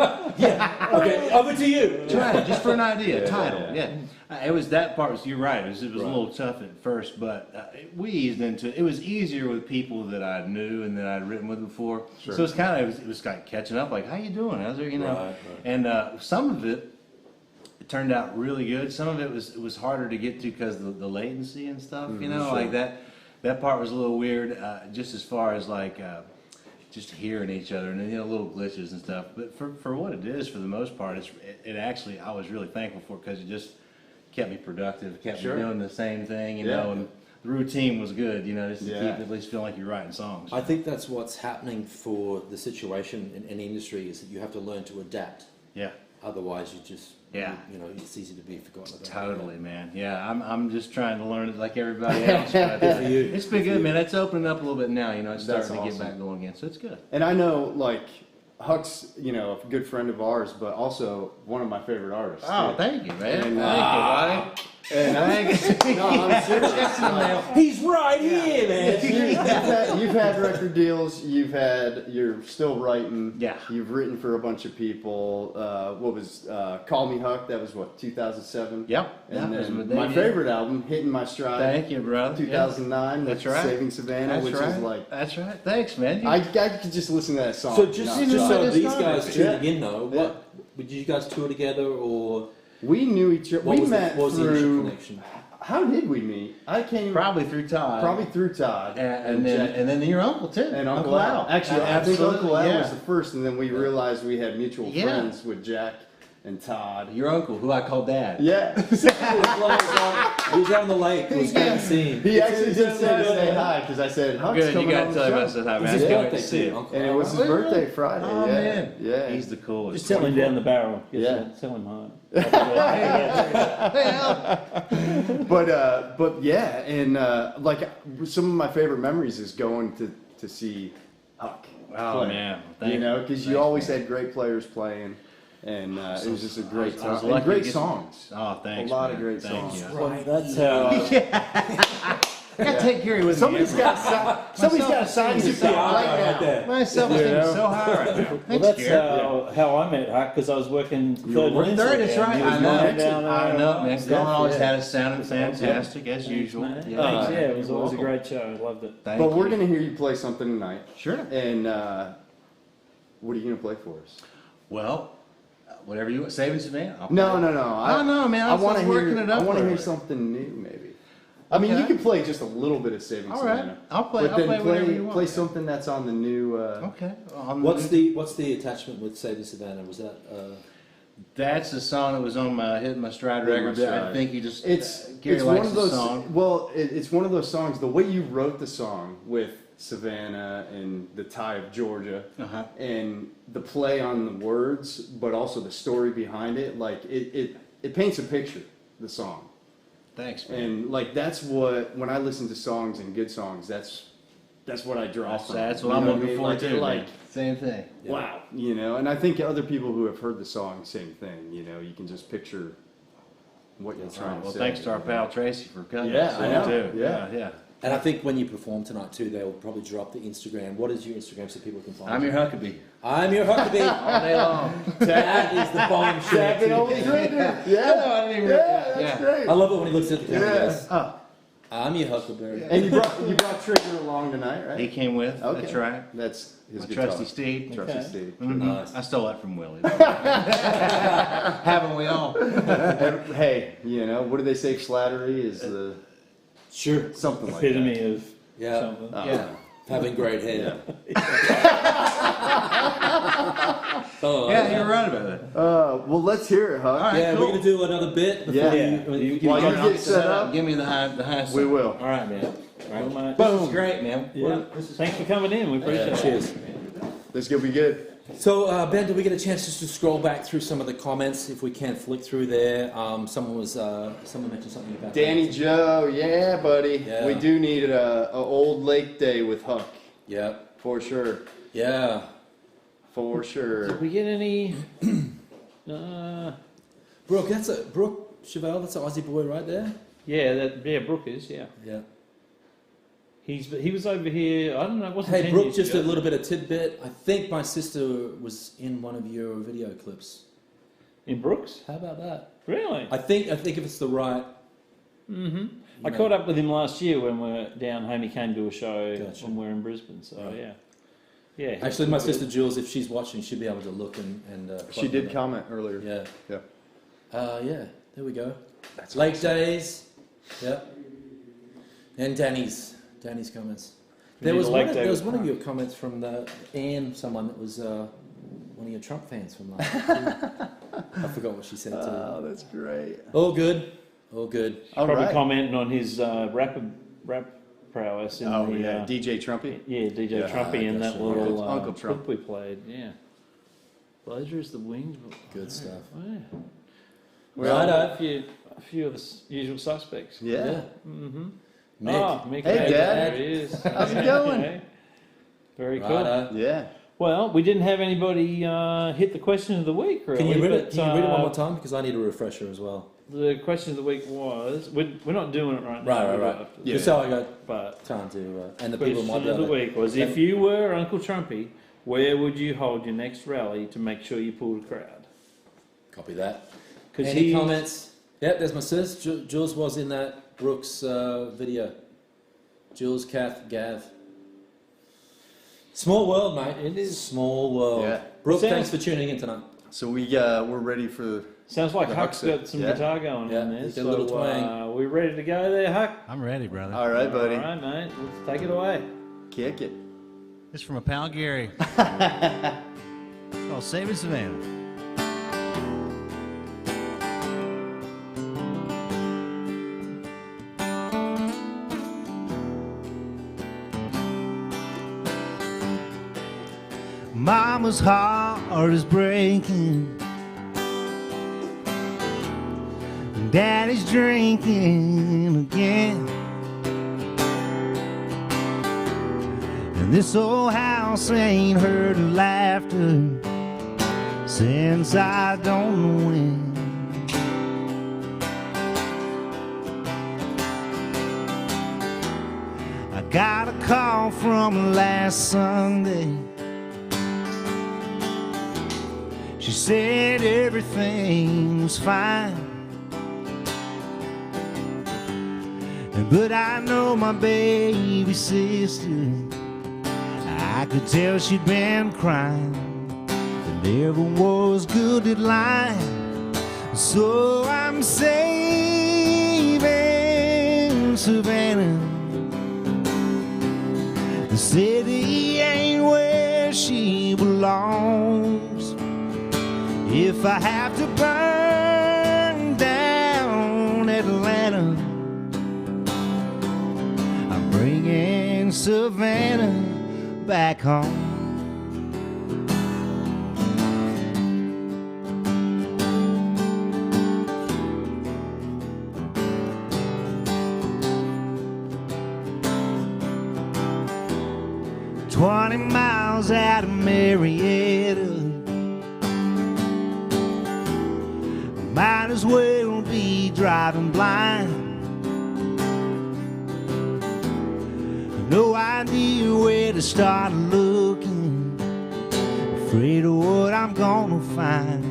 Speaker 3: Okay, over to you.
Speaker 11: Try it, just for an idea.
Speaker 1: Yeah,
Speaker 11: title.
Speaker 1: yeah.
Speaker 11: Yeah. It was that part. You're right. It was a little tough at first, but we eased into it. It was easier with people that I knew and that I'd written with before.
Speaker 1: Sure.
Speaker 11: So it's it was like catching up. Like, how you doing? How's it?
Speaker 3: Right.
Speaker 11: And some of it turned out really good. Some of it was harder to get to because of the latency and stuff. Like that. That part was a little weird. Just as far as like. Just hearing each other and little glitches and stuff, but for what it is, for the most part, it actually I was really thankful for because it just kept me productive, kept
Speaker 1: Sure.
Speaker 11: me doing the same thing,
Speaker 1: Yeah.
Speaker 11: and the routine was good, just to
Speaker 1: Yeah.
Speaker 11: keep at least feeling like you're writing songs.
Speaker 3: I think that's what's happening for the situation in any industry is that you have to learn to adapt.
Speaker 11: Yeah,
Speaker 3: Otherwise, you just it's easy to be forgotten about.
Speaker 11: totally, man. Yeah, I'm just trying to learn it like everybody else. But,
Speaker 3: Good for you.
Speaker 11: it's been good, man. It's opening up a little bit now. It's
Speaker 1: That's
Speaker 11: starting to get
Speaker 1: awesome.
Speaker 11: back going again, so it's good.
Speaker 1: And I know, like, Huck's, a good friend of ours, but also one of my favorite artists.
Speaker 11: Oh,
Speaker 1: too.
Speaker 11: thank you, man.
Speaker 1: And,
Speaker 11: Thank you, buddy.
Speaker 1: And no, I'm serious.
Speaker 3: He's right here, man.
Speaker 1: You've had record deals. You're still writing.
Speaker 11: Yeah.
Speaker 1: You've written for a bunch of people. What was Call Me Huck? That was what 2007.
Speaker 11: Yep.
Speaker 1: And
Speaker 11: that was
Speaker 1: then
Speaker 11: my
Speaker 1: my
Speaker 11: debut.
Speaker 1: favorite album, Hitting My Stride.
Speaker 11: Thank you, brother.
Speaker 1: 2009.
Speaker 11: That's
Speaker 1: with
Speaker 11: right.
Speaker 1: Saving Savannah,
Speaker 11: That's
Speaker 1: which
Speaker 11: right.
Speaker 1: is like.
Speaker 11: That's right. Thanks, man.
Speaker 1: I could just listen to that song.
Speaker 3: So just
Speaker 1: nonstop.
Speaker 3: so
Speaker 11: it's
Speaker 3: these
Speaker 11: not
Speaker 3: guys
Speaker 11: easy.
Speaker 3: tuning in know, did you guys tour together or
Speaker 1: We knew each other.
Speaker 3: what
Speaker 1: We
Speaker 3: was
Speaker 1: met
Speaker 3: what was the initial
Speaker 1: through.
Speaker 3: connection?
Speaker 1: How did we meet? I can't even.
Speaker 11: Probably through Todd.
Speaker 1: Probably through Todd.
Speaker 11: And then your uncle too.
Speaker 1: And Uncle Al. Actually, I think
Speaker 11: Absolutely,
Speaker 1: Uncle Al
Speaker 11: yeah.
Speaker 1: was the first, and then we realized we had mutual
Speaker 11: Yeah.
Speaker 1: friends with Jack and Todd.
Speaker 11: Your uncle, who I call Dad.
Speaker 1: Yeah.
Speaker 3: He was out on the lake. It was good to see him.
Speaker 1: He actually did say hi because I said, Huck's
Speaker 11: Good, you
Speaker 1: coming
Speaker 11: got
Speaker 1: on
Speaker 11: to
Speaker 1: the
Speaker 11: tell him I
Speaker 1: show.
Speaker 11: said hi, man.
Speaker 3: It's his
Speaker 11: I can't wait
Speaker 3: birthday
Speaker 11: to see
Speaker 3: too,
Speaker 11: him.
Speaker 3: Uncle.
Speaker 1: And it was his birthday Friday.
Speaker 11: Oh,
Speaker 1: yeah.
Speaker 11: man.
Speaker 1: Yeah.
Speaker 11: He's the coolest.
Speaker 2: Just tell him down the barrel.
Speaker 1: Yeah.
Speaker 2: Tell him hi.
Speaker 1: But yeah, and like some of my favorite memories is going to see Huck.
Speaker 11: Oh,
Speaker 1: play.
Speaker 11: man.
Speaker 1: You know, because you always had great players playing, and it was just a great
Speaker 11: I was
Speaker 1: time.
Speaker 11: lucky
Speaker 1: And
Speaker 11: to
Speaker 1: great
Speaker 11: get
Speaker 1: songs.
Speaker 11: Oh, thanks.
Speaker 1: A lot
Speaker 11: man.
Speaker 1: of great
Speaker 11: Thank
Speaker 1: songs.
Speaker 11: you.
Speaker 2: Well, that's how.
Speaker 11: Gotta take care of you.
Speaker 1: Somebody's got to sign you right now.
Speaker 11: My self-esteem is so high right now.
Speaker 2: Well, that's how I met Huck, because I was working third
Speaker 11: We're
Speaker 2: and
Speaker 11: third, that's right. I know. I know, man.
Speaker 2: Yeah.
Speaker 11: Colin always had us sounding fantastic, as usual.
Speaker 2: Yeah, it was always a great show. I loved it.
Speaker 11: Thank
Speaker 1: But
Speaker 11: you.
Speaker 1: we're gonna hear you play something tonight.
Speaker 11: Sure.
Speaker 1: And what are you gonna play for us?
Speaker 11: Well, whatever you want. Saving Savannah. I'll
Speaker 1: No.
Speaker 11: play.
Speaker 1: I
Speaker 11: don't know, man.
Speaker 1: I want to
Speaker 11: working
Speaker 1: hear.
Speaker 11: it up.
Speaker 1: I want to hear
Speaker 11: early.
Speaker 1: something new, maybe. I mean,
Speaker 11: Okay.
Speaker 1: you can play just a little bit of Saving
Speaker 11: All right.
Speaker 1: Savannah.
Speaker 11: I'll play.
Speaker 1: But
Speaker 11: I'll
Speaker 1: then
Speaker 11: play whatever you want.
Speaker 1: play
Speaker 11: man.
Speaker 1: something that's on the new.
Speaker 11: Okay.
Speaker 3: What's the attachment with Saving Savannah? Was that?
Speaker 11: That's the song that was on my Hit My Stride
Speaker 1: Hit My
Speaker 11: record. I
Speaker 1: Stride.
Speaker 11: think you just.
Speaker 1: It's
Speaker 11: Gary
Speaker 1: one
Speaker 11: likes
Speaker 1: of
Speaker 11: the
Speaker 1: those.
Speaker 11: song.
Speaker 1: Well, it's one of those songs. The way you wrote the song with Savannah and the tie of Georgia, and the play on the words, but also the story behind it, like it paints a picture. The song.
Speaker 11: Thanks, man.
Speaker 1: And like that's what when I listen to songs and good songs, that's what I draw from.
Speaker 11: That's what
Speaker 1: You
Speaker 11: I'm
Speaker 1: know
Speaker 11: looking
Speaker 1: I mean?
Speaker 11: forward to.
Speaker 1: Like
Speaker 11: man. Same thing.
Speaker 1: wow, you know. And I think other people who have heard the song, same thing. You know, you can just picture what you're trying to
Speaker 11: Well,
Speaker 1: say.
Speaker 11: thanks to our pal Tracy for cutting.
Speaker 1: Yeah,
Speaker 11: us
Speaker 1: I
Speaker 11: in,
Speaker 1: know.
Speaker 11: Too.
Speaker 1: Yeah.
Speaker 11: Yeah.
Speaker 3: And I think when you perform tonight too, they'll probably drop the Instagram. What is your Instagram so people can find
Speaker 11: I'm
Speaker 3: you?
Speaker 11: your Huckabee.
Speaker 3: I'm your Huckabee.
Speaker 11: All day long.
Speaker 3: That is the bomb shit.
Speaker 1: Tapping on the trigger. Yeah, that's great.
Speaker 3: I love it when he looks at the camera. and
Speaker 1: Yeah.
Speaker 3: goes, I'm your Huckleberry.
Speaker 1: And you brought Trigger along tonight, right?
Speaker 11: He came with.
Speaker 1: Okay.
Speaker 11: That's right.
Speaker 1: That's his
Speaker 11: My
Speaker 1: guitar.
Speaker 11: trusty steed.
Speaker 1: Trusty Steve.
Speaker 11: Mhm.
Speaker 3: Nice.
Speaker 11: I stole that from Willie. Haven't we all?
Speaker 1: Hey, you know what do they say? Flattery is the
Speaker 3: Sure.
Speaker 1: something like
Speaker 2: Epitome
Speaker 1: that.
Speaker 2: of
Speaker 3: Yeah.
Speaker 2: something.
Speaker 11: Yeah.
Speaker 3: Having great hair.
Speaker 1: Oh,
Speaker 11: Yeah, you're right about that.
Speaker 1: well, let's hear it, Huck.
Speaker 11: All right,
Speaker 3: Yeah,
Speaker 11: cool.
Speaker 3: we're gonna do another bit. Before
Speaker 1: Yeah. While you get set up,
Speaker 11: Give me the high.
Speaker 1: we will.
Speaker 11: All right, man.
Speaker 2: Well, mate,
Speaker 11: This is great, man.
Speaker 2: yeah. Thanks for coming in. We appreciate it.
Speaker 3: Cheers.
Speaker 1: This is gonna be good.
Speaker 3: So, Ben, did we get a chance just to scroll back through some of the comments? If we can flick through there, someone mentioned something about
Speaker 1: Danny Joe, yeah, buddy.
Speaker 3: Yeah.
Speaker 1: We do need a old lake day with Huck
Speaker 3: Yeah,
Speaker 1: for sure.
Speaker 3: yeah.
Speaker 1: For sure.
Speaker 2: Did we get any?
Speaker 3: Brooke, Brooke Chevelle. That's an Aussie boy right there.
Speaker 2: Yeah, Brooke is. Yeah,
Speaker 3: Yeah.
Speaker 2: he was over here. I don't know. It wasn't
Speaker 3: Hey,
Speaker 2: 10
Speaker 3: Brooke,
Speaker 2: years
Speaker 3: just
Speaker 2: ago.
Speaker 3: a little bit of tidbit. I think my sister was in one of your video clips.
Speaker 2: In Brooks.
Speaker 3: How about that?
Speaker 2: Really?
Speaker 3: I think if it's the right.
Speaker 2: I caught up with him last year when we were down home. He came to a show
Speaker 3: Gotcha.
Speaker 2: when we were in Brisbane. So
Speaker 3: Right.
Speaker 2: yeah.
Speaker 3: Actually, my sister Jules, if she's watching, she'll be able to look and.
Speaker 1: She did comment earlier.
Speaker 3: Yeah.
Speaker 1: Yeah.
Speaker 3: Yeah. There we go. That's Lake days. Yep. And Danny's comments.
Speaker 2: We
Speaker 3: There
Speaker 2: need
Speaker 3: was
Speaker 2: a
Speaker 3: one.
Speaker 2: Lake Day
Speaker 3: There was
Speaker 2: with
Speaker 3: one of your comments from someone that was one of your Trump fans from last year. I forgot what she said too.
Speaker 1: Oh, that's great.
Speaker 3: All good. All good.
Speaker 1: All
Speaker 2: Probably
Speaker 1: right.
Speaker 2: commenting on his rap prowess in
Speaker 1: Oh
Speaker 2: the
Speaker 1: yeah, DJ Trumpy.
Speaker 2: yeah, DJ
Speaker 1: Yeah,
Speaker 2: Trumpy and that
Speaker 3: gotcha.
Speaker 2: little
Speaker 1: Uncle Trump.
Speaker 2: clip we played. Yeah. Pleasure is the wings.
Speaker 3: Good stuff.
Speaker 2: Oh, yeah.
Speaker 3: Well,
Speaker 2: a few of the usual suspects.
Speaker 1: Yeah.
Speaker 2: Mm-hmm.
Speaker 3: Mick.
Speaker 2: Oh, Mick.
Speaker 1: Hey,
Speaker 2: Dad.
Speaker 1: Dad.
Speaker 2: There he is.
Speaker 1: How's it going?
Speaker 2: Okay. Very cool.
Speaker 3: Righto.
Speaker 1: Yeah.
Speaker 2: Well, we didn't have anybody hit the question of the week, really.
Speaker 3: Can you read it?
Speaker 2: but,
Speaker 3: Can you read it one more time? Because I need a refresher as well.
Speaker 2: The question of the week was... We're not doing it right now.
Speaker 3: Right.
Speaker 2: Yeah.
Speaker 3: Just so I got
Speaker 2: But
Speaker 3: time to, and the
Speaker 2: the
Speaker 3: people might
Speaker 2: question
Speaker 3: be
Speaker 2: of the
Speaker 3: able to.
Speaker 2: week was, if you were Uncle Trumpy, where would you hold your next rally to make sure you pulled a crowd?
Speaker 3: Copy that.
Speaker 2: 'Cause
Speaker 3: Any comments? Yep, there's my sis. Jules was in that Brooks video. Jules, Kath, Gav. Small world, mate.
Speaker 2: It is.
Speaker 3: Small world.
Speaker 1: Yeah.
Speaker 3: Brooke,
Speaker 2: Sounds-
Speaker 3: thanks for tuning in tonight.
Speaker 1: So we're ready for.
Speaker 2: Sounds like
Speaker 1: The
Speaker 2: Huck's
Speaker 1: Huck's
Speaker 2: got some
Speaker 1: yeah.
Speaker 2: guitar going
Speaker 3: Yeah,
Speaker 2: on there.
Speaker 3: he's got a little twang.
Speaker 2: We ready to go there, Huck?
Speaker 12: I'm ready, brother.
Speaker 1: All right, buddy.
Speaker 2: All right, mate. Let's take it away.
Speaker 1: Kick it.
Speaker 12: This is from a pal, Gary. It's called Saving Savannah.
Speaker 13: Mama's heart is breaking. Daddy's drinking again. And this old house ain't heard laughter since I don't know when. I got a call from last Sunday. She said everything was fine. But I know my baby sister, I could tell she'd been crying. It never was good at lying. So I'm saving Savannah. The city ain't where she belongs. If I have to burn down Atlanta, bringing Savannah back home. "20 miles out of Marietta, might as well be driving blind. No idea where to start looking, afraid of what I'm gonna find.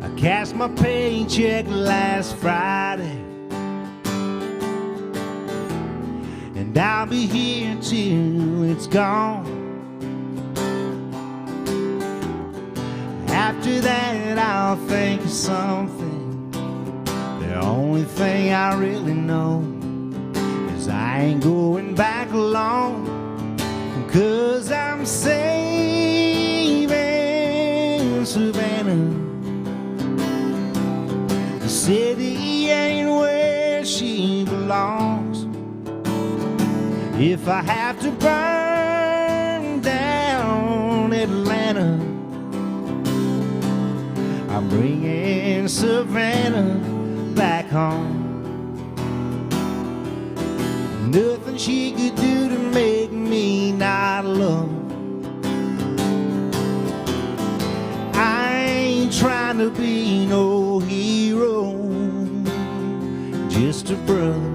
Speaker 13: I cashed my paycheck last Friday, and I'll be here till it's gone. After that I'll think of something. The only thing I really know is I ain't going back alone, 'cause I'm saving Savannah. The city ain't where she belongs. If I have to burn down Atlanta, I'm bringing Savannah back home. Nothing she could do to make me not love. I ain't trying to be no hero, just a brother.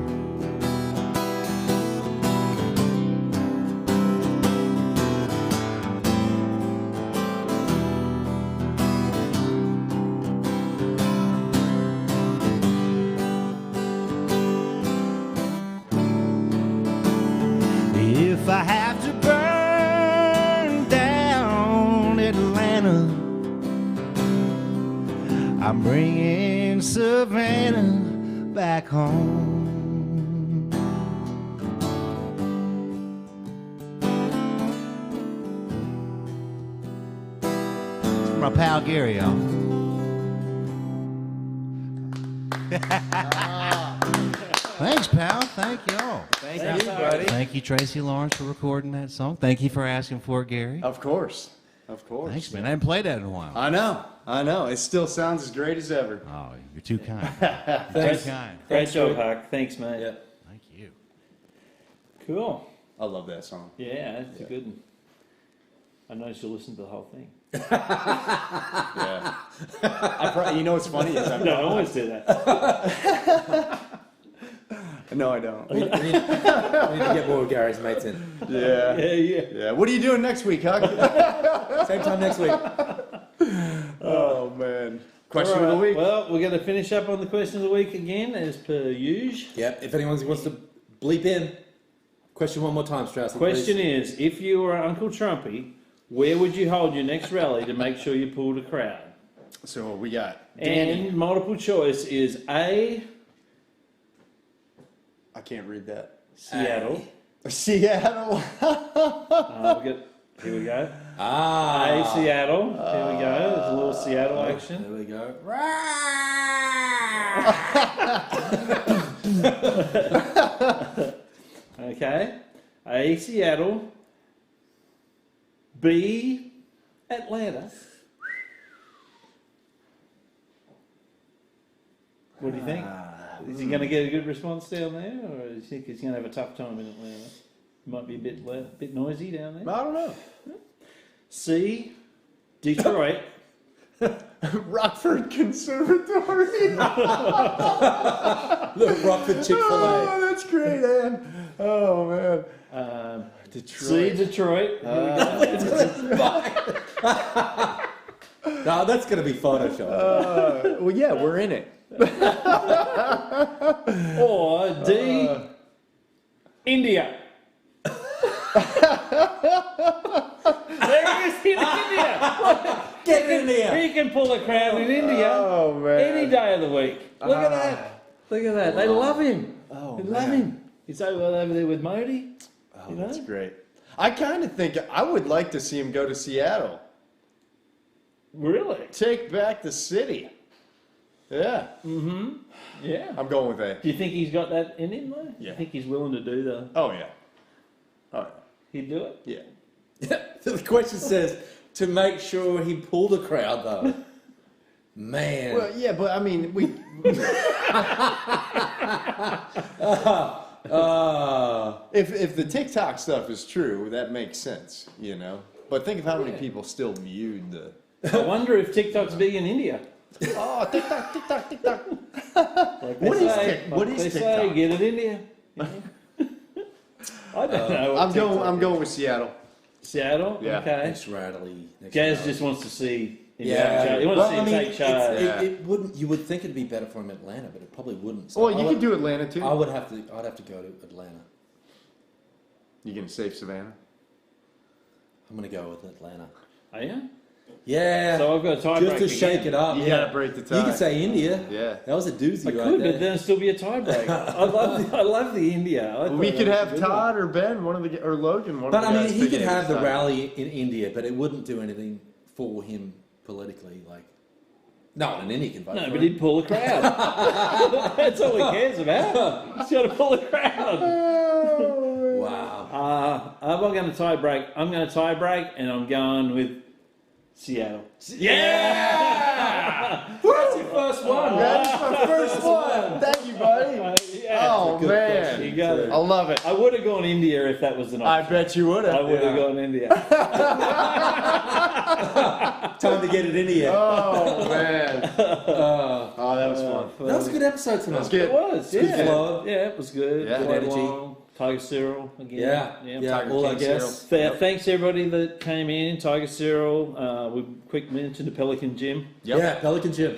Speaker 13: If I have to burn down Atlanta, I'm bringing Savannah back home. It's my pal Gary, y'all. Thanks, pal. Thank y'all.
Speaker 1: Thank you, buddy.
Speaker 12: Thank you, Tracy Lawrence, for recording that song. Thank you for asking for it, Gary.
Speaker 1: Of course. Of course.
Speaker 12: Thanks, man. I haven't played that in a while.
Speaker 1: I know. It still sounds as great as ever.
Speaker 12: Oh, you're too kind.
Speaker 2: Thanks.
Speaker 12: Too kind.
Speaker 2: Great job, Huck. Thanks, mate.
Speaker 3: Yeah.
Speaker 12: Thank you.
Speaker 2: Cool.
Speaker 1: I love that song.
Speaker 2: Yeah, that's a good one. I noticed you listened to the whole thing.
Speaker 1: Yeah. You know what's funny is
Speaker 2: I don't always do that.
Speaker 1: No, I don't.
Speaker 3: We need to get more of Gary's mates in.
Speaker 1: Yeah. Yeah. What are you doing next week, Huck?
Speaker 3: Same time next week.
Speaker 1: Oh, man. Question of the week.
Speaker 2: Well, we're going to finish up on the question of the week again, as per usual.
Speaker 3: Yep. If anyone wants to bleep in, question one more time, Strauss.
Speaker 2: Question is, if you were Uncle Trumpy, where would you hold your next rally to make sure you pulled a crowd?
Speaker 1: So we got Danny.
Speaker 2: And multiple choice is A,
Speaker 1: I can't read that.
Speaker 2: Seattle.
Speaker 1: Seattle.
Speaker 2: Here we go.
Speaker 3: A,
Speaker 2: Seattle. Here we go. There's a little Seattle action.
Speaker 3: There we go.
Speaker 2: Okay. A, Seattle. B, Atlanta. What do you think? Is he going to get a good response down there, or do you think he's going to have a tough time in Atlanta? Might be a bit noisy down there.
Speaker 1: I don't know.
Speaker 2: C, Detroit.
Speaker 1: Rockford Conservatory.
Speaker 3: The Rockford Chick-fil-A.
Speaker 1: Oh, that's great, Ann. Oh, man.
Speaker 2: Detroit. C, Detroit.
Speaker 3: No, that's going to be Photoshop.
Speaker 1: Well, yeah, we're in it.
Speaker 2: Or D, India. There he is in India.
Speaker 3: Get in India.
Speaker 2: He can pull a crowd in India any day of the week. Look at that. Look at that. They love him. They love him. He's over there with Modi.
Speaker 1: Oh, that's great. I kind of think I would like to see him go to Seattle.
Speaker 2: Really?
Speaker 1: Take back the city. Yeah.
Speaker 2: Mm-hmm. Yeah.
Speaker 1: I'm going with A.
Speaker 2: Do you think he's got that in him, though?
Speaker 1: Yeah.
Speaker 2: I think he's willing to do the...
Speaker 1: Oh, yeah. Oh, yeah.
Speaker 2: He'd do it?
Speaker 1: Yeah.
Speaker 3: The question says, to make sure he pulled a crowd, though. Man.
Speaker 1: Well, yeah, but I mean, we... If the TikTok stuff is true, that makes sense, you know? But think of how many people still viewed the...
Speaker 2: I wonder if TikTok's big in India.
Speaker 1: Oh, TikTok, TikTok, TikTok.
Speaker 2: What is
Speaker 1: TikTok?
Speaker 2: Say, get it India. I don't know.
Speaker 1: I'm going with Seattle.
Speaker 2: Seattle?
Speaker 1: Yeah.
Speaker 2: Okay.
Speaker 3: Next Radley.
Speaker 2: Gaz just wants to see him
Speaker 3: Yeah.
Speaker 2: he wants to see him take charge.
Speaker 3: It wouldn't. You would think it'd be better for him in Atlanta, but it probably wouldn't. So
Speaker 1: Well, you could do Atlanta, too.
Speaker 3: I'd have to go to Atlanta.
Speaker 1: You going to save Savannah?
Speaker 3: I'm going to go with Atlanta.
Speaker 2: Are you?
Speaker 3: Yeah.
Speaker 2: So I've got a tie
Speaker 3: Just
Speaker 2: break
Speaker 3: to shake
Speaker 2: again.
Speaker 3: it up.
Speaker 1: You got to break the tie.
Speaker 3: You could say India.
Speaker 1: Yeah.
Speaker 3: That was a doozy
Speaker 2: I
Speaker 3: right
Speaker 2: could,
Speaker 3: there.
Speaker 2: but then it'd still be a tiebreak. I love the India.
Speaker 1: We could have Todd or Ben, or Logan, one
Speaker 3: But
Speaker 1: of the
Speaker 3: I mean,
Speaker 1: guys
Speaker 3: he could
Speaker 1: picking
Speaker 3: have the
Speaker 1: tie.
Speaker 3: rally in India, but it wouldn't do anything for him politically. Like, no one in India can vote.
Speaker 2: No,
Speaker 3: for
Speaker 2: but
Speaker 3: him.
Speaker 2: he'd pull a crowd. That's all he cares about. He's got to pull a crowd.
Speaker 3: Wow.
Speaker 2: I'm not going to tie break. I'm going to tie break, and I'm going with Seattle.
Speaker 3: Yeah! That's your first one.
Speaker 1: That's my first one. Thank you, buddy. Oh, man.
Speaker 2: You got it.
Speaker 1: I love it.
Speaker 2: I would have gone India if that was an
Speaker 1: I
Speaker 2: option.
Speaker 1: bet you would have.
Speaker 2: I would have gone India.
Speaker 3: Time to get it in here.
Speaker 1: Oh, man. Oh, that was fun.
Speaker 3: That was a good episode tonight.
Speaker 1: That was good.
Speaker 2: It was, yeah.
Speaker 3: Good flow.
Speaker 2: Yeah, it was good.
Speaker 1: Yeah.
Speaker 2: Quite
Speaker 3: Good energy.
Speaker 2: long. Tiger Cyril again.
Speaker 3: Yeah.
Speaker 1: Tiger
Speaker 3: All
Speaker 1: King
Speaker 3: I guess.
Speaker 2: Thanks everybody that came in. Tiger Cyril. We quick mention to Pelican Jim.
Speaker 1: Yep.
Speaker 3: Yeah, Pelican Jim.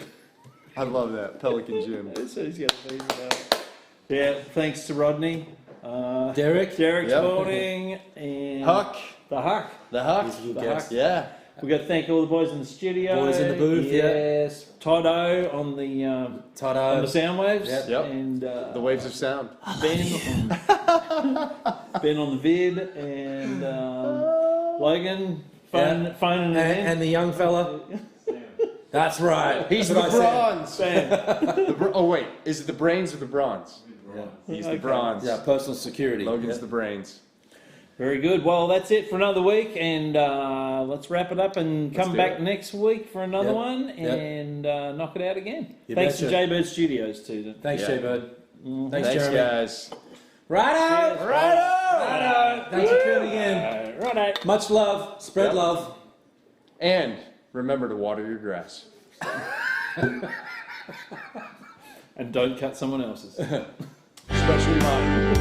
Speaker 1: I love that. Pelican Jim.
Speaker 2: So he's got things about. Yeah, thanks to Rodney.
Speaker 3: Derek.
Speaker 2: Yep. Spalding. And
Speaker 1: Huck.
Speaker 2: The Huck.
Speaker 1: The Huck.
Speaker 3: He's a good
Speaker 2: The
Speaker 3: guest.
Speaker 2: Huck.
Speaker 1: Yeah.
Speaker 2: We've got to thank all the boys in the studio.
Speaker 3: Boys in the booth,
Speaker 2: yes. Toto on the
Speaker 3: Toto.
Speaker 2: on the sound waves.
Speaker 1: Yep.
Speaker 2: And
Speaker 1: The waves of sound.
Speaker 2: Ben on the vid and Logan phoning it in.
Speaker 3: And the young fella. That's right.
Speaker 1: He's
Speaker 3: That's
Speaker 1: the
Speaker 3: what I
Speaker 1: bronze.
Speaker 2: Sam.
Speaker 1: Oh, wait. Is it the brains or the bronze?
Speaker 3: Yeah.
Speaker 1: He's
Speaker 2: Okay.
Speaker 1: the bronze.
Speaker 3: Yeah, personal security.
Speaker 1: Logan's the brains.
Speaker 2: Very good. Well, that's it for another week, and let's wrap it up and come
Speaker 1: do
Speaker 2: back
Speaker 1: it.
Speaker 2: next week for another
Speaker 3: Yep.
Speaker 2: one
Speaker 3: Yep.
Speaker 2: and knock it out again.
Speaker 3: You
Speaker 2: Thanks
Speaker 3: betcha.
Speaker 2: to Jaybird Studios too.
Speaker 3: Thanks,
Speaker 1: Yeah.
Speaker 3: Jay-Bird. Thanks,
Speaker 1: Thanks,
Speaker 3: Jeremy.
Speaker 1: guys.
Speaker 3: Righto!
Speaker 2: Cheers.
Speaker 3: Righto! Thanks for tuning in.
Speaker 2: Right.
Speaker 3: Much love. Spread
Speaker 1: Yep.
Speaker 3: love.
Speaker 1: And remember to water your grass.
Speaker 2: And don't cut someone else's.
Speaker 1: Especially mine.